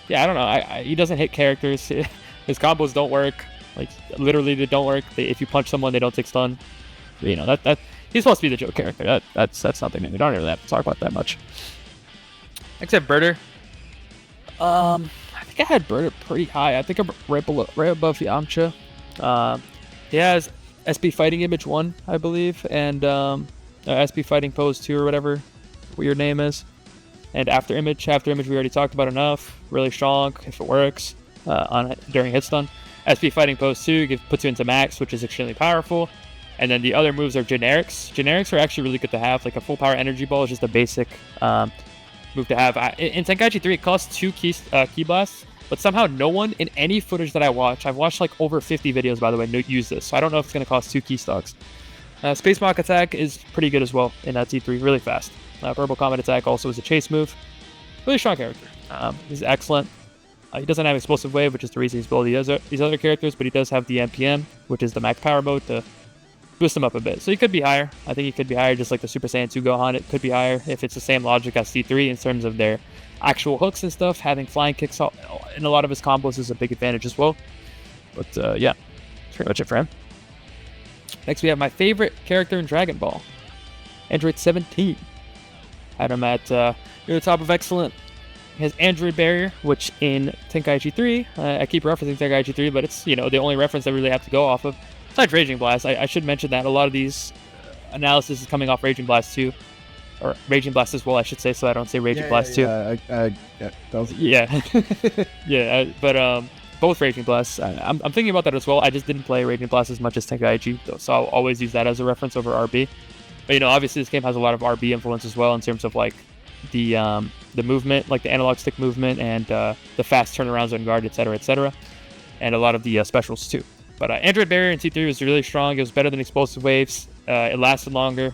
yeah, I don't know. He doesn't hit characters. His combos don't work. Like literally they don't work. If you punch someone, they don't take stun. You know, that he's supposed to be the joke character. That's nothing new. We don't really have to talk about that much. Except Birder. I think I had Birder pretty high. I think I'm right above Yamcha. He has SB Fighting Image 1, I believe, and SB Fighting Pose 2 or whatever your name is. And After Image we already talked about enough. Really strong if it works during hit stun. SB Fighting Pose 2 puts you into max, which is extremely powerful. And then the other moves are generics. Generics are actually really good to have. Like a full power energy ball is just a basic move to have. In Tenkaichi 3, it costs 2 key blasts, but somehow no one in any footage that I've watched like over 50 videos, by the way, use this. So I don't know if it's going to cost 2 key stocks. Space Mach Attack is pretty good as well in T3, really fast. Verbal Combat Attack also is a chase move. Really strong character. He's excellent. He doesn't have Explosive Wave, which is the reason he's below these other characters, but he does have the MPM, which is the max power mode to boost him up a bit. So he could be higher. I think he could be higher, just like the Super Saiyan 2 Gohan. It could be higher if it's the same logic as T3 in terms of their actual hooks and stuff. Having flying kicks in a lot of his combos is a big advantage as well. But yeah, that's pretty much it for him. Next, we have my favorite character in Dragon Ball, Android 17. Had him at near the top of excellent. He has Android Barrier, which in Tenkaichi 3, I keep referencing Tenkaichi 3, but it's, you know, the only reference I really have to go off of. Besides Raging Blast, I should mention that a lot of these analysis is coming off Raging Blast 2, or Raging Blast as well, I should say, so I don't say Raging Blast 2. Yeah, but both Raging Blasts. I'm thinking about that as well. I just didn't play Raging Blast as much as Tenkaichi, so I'll always use that as a reference over RB. But you know, obviously this game has a lot of RB influence as well in terms of like the movement, like the analog stick movement and the fast turnarounds on guard, etc., and a lot of the specials too. But Android Barrier in T3 was really strong. It was better than Explosive Waves. It lasted longer,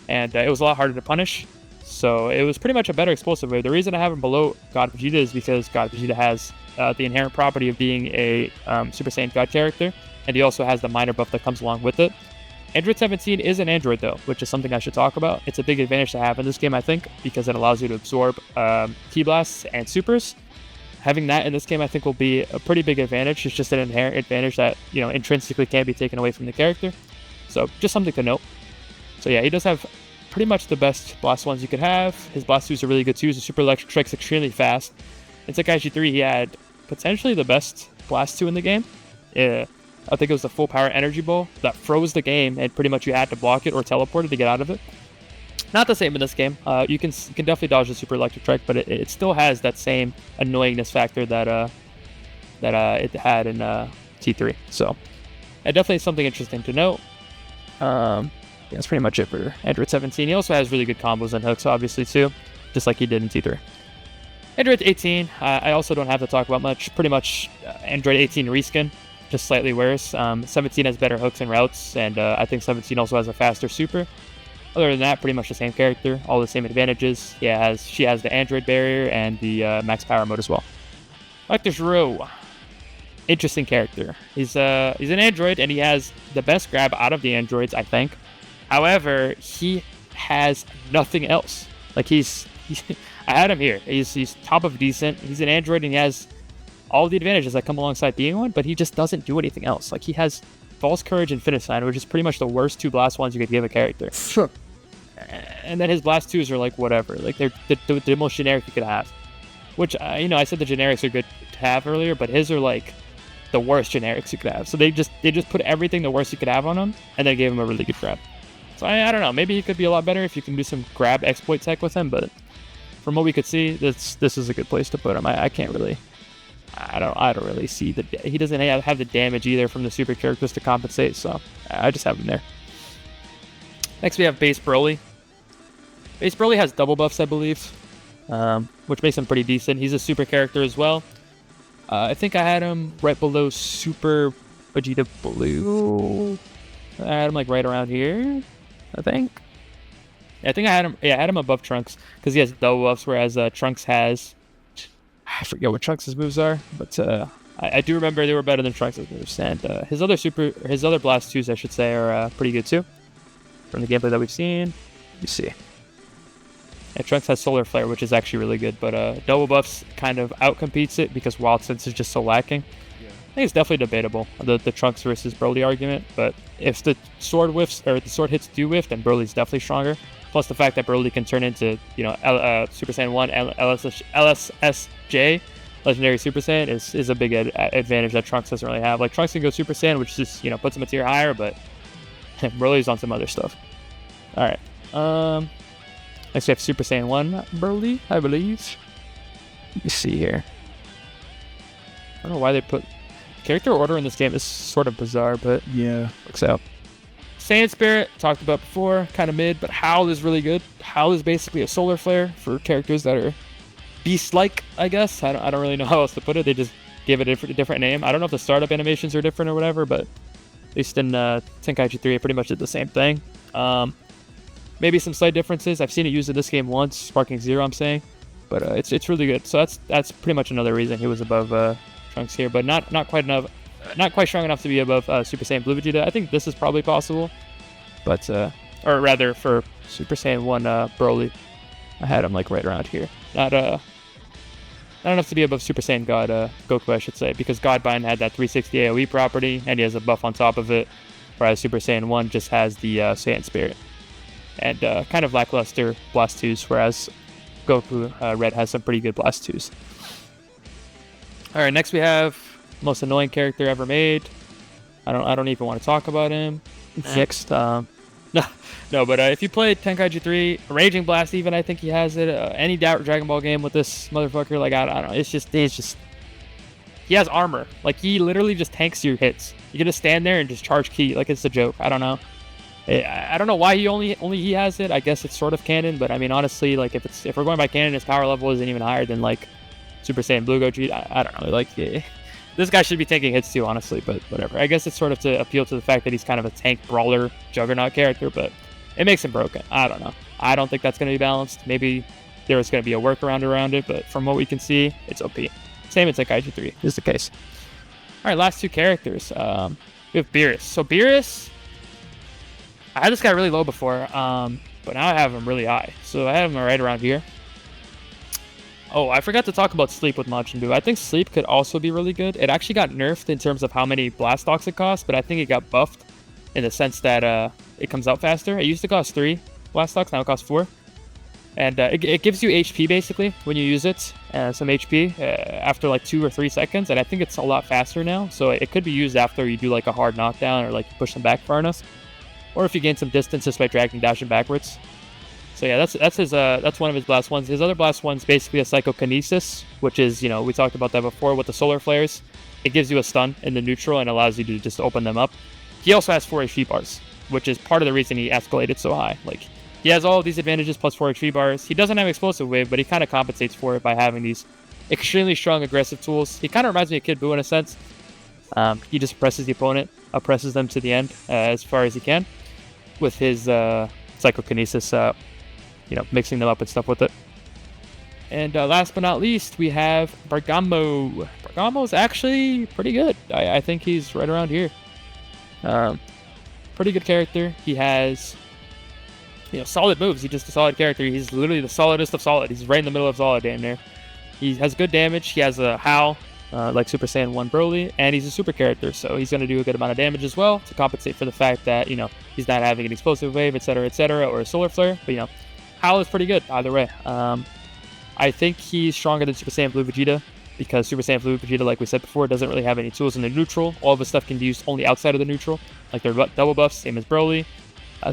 and it was a lot harder to punish. So it was pretty much a better Explosive Wave. The reason I have him below God Vegeta is because God Vegeta has the inherent property of being a Super Saiyan God character, and he also has the minor buff that comes along with it. Android 17 is an Android though, which is something I should talk about. It's a big advantage to have in this game, I think, because it allows you to absorb Ki Blasts and Supers. Having that in this game, I think, will be a pretty big advantage. It's just an inherent advantage that, you know, intrinsically can't be taken away from the character. So just something to note. So yeah, he does have pretty much the best Blast 1s you could have. His Blast 2s are really good too. His Super Electric Strike's extremely fast. In Tenkaichi 3, he had potentially the best Blast 2 in the game. I think it was the full power energy ball that froze the game, and pretty much you had to block it or teleport it to get out of it. Not the same in this game. You can definitely dodge the super electric strike, but it still has that same annoyingness factor that it had in T3. So definitely something interesting to note. Yeah, that's pretty much it for Android 17. He also has really good combos and hooks, obviously, too, just like he did in T3. Android 18, I also don't have to talk about much. Pretty much Android 18 reskin, just slightly worse. 17 has better hooks and routes, and I think 17 also has a faster super. Other than that, pretty much the same character, all the same advantages. Yeah, she has the Android barrier and the max power mode as well. Collector's Row. Interesting character. He's an android, and he has the best grab out of the androids, I think. However, he has nothing else. Like I had him here. He's top of decent. He's an android, and he has all the advantages that come alongside being one, but he just doesn't do anything else. Like, he has False Courage and Finish Line, which is pretty much the worst 2 blast ones you could give a character. Sure. And then his blast 2s are like whatever. Like, they're the most generic you could have. Which, I said the generics are good to have earlier, but his are like the worst generics you could have. So they just put everything the worst you could have on him, and then gave him a really good grab. So I don't know. Maybe he could be a lot better if you can do some grab exploit tech with him, but from what we could see, this is a good place to put him. I can't really. I don't really see he doesn't have the damage either from the super characters to compensate, so I just have him there. Next we have Base Broly. Base Broly has double buffs, I believe, which makes him pretty decent. He's a super character as well. I think I had him right below Super Vegeta Blue. I had him like right around here, I think. Yeah, I think I had him above Trunks because he has double buffs, whereas Trunks has. I forget what Trunks' moves are, but I do remember they were better than Trunks' moves. And his other Blast 2s, I should say, are pretty good too. From the gameplay that we've seen, you see. And Trunks has Solar Flare, which is actually really good, but double buffs kind of outcompetes it because Wild Sense is just so lacking. Yeah. I think it's definitely debatable, the Trunks versus Broly argument, but if the sword hits do whiff, then Broly's definitely stronger. Plus the fact that Broly can turn into, Super Saiyan 1, LSSJ, Legendary Super Saiyan, is a big advantage that Trunks doesn't really have. Like, Trunks can go Super Saiyan, which just, puts him a tier higher, but Broly's on some other stuff. Alright. Next we have Super Saiyan 1 Broly, I believe. Let me see here. I don't know why they put... Character order in this game is sort of bizarre, but yeah, works out. Saiyan Spirit, talked about before, kind of mid, but Howl is really good. Howl is basically a Solar Flare for characters that are beast-like, I guess. I don't really know how else to put it. They just gave it a different name. I don't know if the startup animations are different or whatever, but at least in Tenkaichi 3, it pretty much did the same thing. Maybe some slight differences. I've seen it used in this game once, Sparking Zero, I'm saying, but it's really good. So that's pretty much another reason he was above Trunks here, but not quite enough. Not quite strong enough to be above Super Saiyan Blue Vegeta. I think this is probably possible, but or rather for Super Saiyan 1 Broly, I had him like right around here. Not enough to be above Super Saiyan God Goku, I should say, because Godbind had that 360 AoE property, and he has a buff on top of it, whereas Super Saiyan 1 just has the Saiyan Spirit. And kind of lackluster Blast 2s, whereas Goku Red has some pretty good Blast 2s. Alright, next we have most annoying character ever made. I don't even want to talk about him. Next, no, but if you played Tenkaichi 3, Raging Blast even, I think he has it. Any Dragon Ball game with this motherfucker, like, I don't know, it's just, he has armor. Like, he literally just tanks your hits. You're gonna stand there and just charge ki, like it's a joke. I don't know. I don't know why only he has it. I guess it's sort of canon, but I mean, honestly, like, if we're going by canon, his power level isn't even higher than like Super Saiyan Blue Goku. I don't know, like, this guy should be taking hits too, honestly, but whatever. I guess it's sort of to appeal to the fact that he's kind of a tank brawler juggernaut character, but it makes him broken. I don't know. I don't think that's going to be balanced. Maybe there's going to be a workaround around it, but from what we can see, it's OP. Same as Tenkaichi 3 is the case. All right, last two characters. We have Beerus. So Beerus, I had this guy really low before, but now I have him really high. So I have him right around here. Oh, I forgot to talk about Sleep with Majin Buu. I think Sleep could also be really good. It actually got nerfed in terms of how many blast stocks it costs, but I think it got buffed in the sense that it comes out faster. It used to cost 3 blast stocks, now it costs 4. And it gives you HP basically when you use it, some HP after like 2 or 3 seconds, and I think it's a lot faster now. So it could be used after you do like a hard knockdown or like push them back far enough, or if you gain some distance just by dragging dashing backwards. So yeah, that's one of his blast ones. His other blast one's basically a psychokinesis, which is, you know, we talked about that before with the solar flares. It gives you a stun in the neutral and allows you to just open them up. He also has 4 HP bars, which is part of the reason he escalated so high. Like, he has all of these advantages plus 4 HP bars. He doesn't have explosive wave, but he kind of compensates for it by having these extremely strong aggressive tools. He kind of reminds me of Kid Buu in a sense. He just presses the opponent, oppresses them to the end as far as he can with his psychokinesis, you know, mixing them up and stuff with it. And last but not least, we have Bergamo. Bergamo's actually pretty good. I think he's right around here. Pretty good character. He has, you know, solid moves. He's just a solid character. He's literally the solidest of solid. He's right in the middle of solid, damn near. He has good damage. He has a Howl, like Super Saiyan 1 Broly, and he's a super character, so he's going to do a good amount of damage as well to compensate for the fact that, you know, he's not having an explosive wave, etc., or a solar flare. But, you know, Howl is pretty good either way. I think he's stronger than Super Saiyan Blue Vegeta because Super Saiyan Blue Vegeta, like we said before, doesn't really have any tools in the neutral. All of his stuff can be used only outside of the neutral, like their double buffs, same as Broly.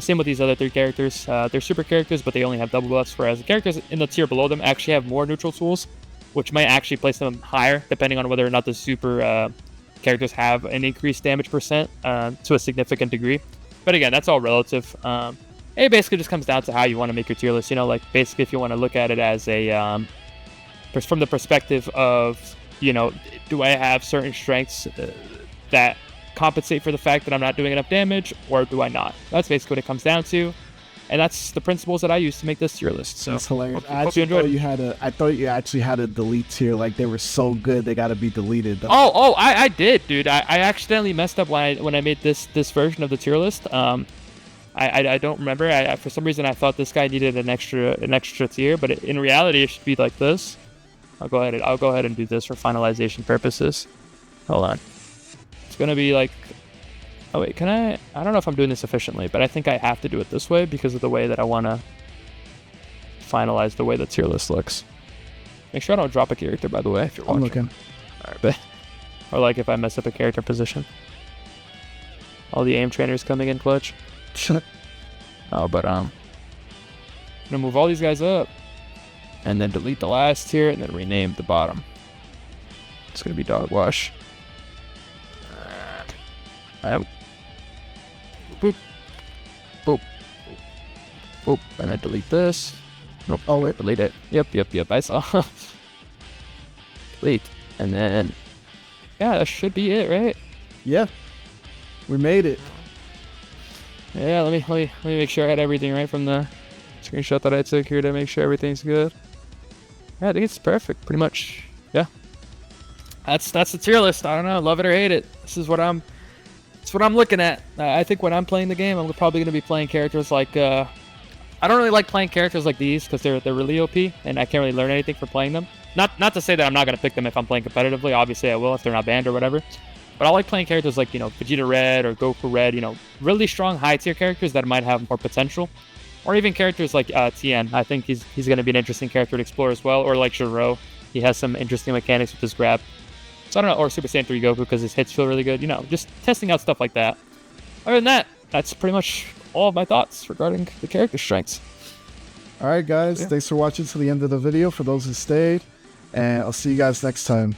Same with these other 3 characters. They're super characters, but they only have double buffs, whereas the characters in the tier below them actually have more neutral tools, which might actually place them higher, depending on whether or not the super characters have an increased damage percent to a significant degree. But again, that's all relative. It basically just comes down to how you want to make your tier list. You know, like basically if you want to look at it as a from the perspective of, you know, do I have certain strengths that compensate for the fact that I'm not doing enough damage, or do I not? That's basically what it comes down to. And that's the principles that I use to make this tier list. So that's hilarious. Hope you enjoyed. I thought you actually had a delete tier. Like they were so good, they got to be deleted. I did, dude. I accidentally messed up when I made this version of the tier list. I don't remember. For some reason I thought this guy needed an extra tier, but in reality it should be like this. I'll go ahead and do this for finalization purposes. Hold on. It's gonna be like. Oh wait, can I? I don't know if I'm doing this efficiently, but I think I have to do it this way because of the way that I want to finalize the way the tier list looks. Make sure I don't drop a character, by the way, if you're watching. I'm looking. Alright, but or like if I mess up a character position. All the aim trainers coming in clutch. Oh, but I'm gonna move all these guys up, and then delete the last tier, and then rename the bottom. It's gonna be dog wash. Boop. Boop. Boop. And then delete this. Nope. Oh, wait. Delete it. Yep. I saw. Delete. And then, yeah, that should be it, right? Yeah. We made it. Yeah, let me make sure I had everything right from the screenshot that I took here to make sure everything's good. Yeah, I think it's perfect, pretty much. Yeah. That's the tier list. I don't know, love it or hate it. It's what I'm looking at. I think when I'm playing the game, I'm probably going to be playing characters like I don't really like playing characters like these because they're really OP and I can't really learn anything from playing them. Not to say that I'm not going to pick them if I'm playing competitively. Obviously I will if they're not banned or whatever. But I like playing characters like, you know, Vegeta Red or Goku Red, you know, really strong high tier characters that might have more potential. Or even characters like Tien. I think he's going to be an interesting character to explore as well. Or like Zoro. He has some interesting mechanics with his grab. So I don't know, or Super Saiyan 3 Goku because his hits feel really good. You know, just testing out stuff like that. Other than that, that's pretty much all of my thoughts regarding the character strengths. All right, guys. Yeah. Thanks for watching to the end of the video for those who stayed. And I'll see you guys next time.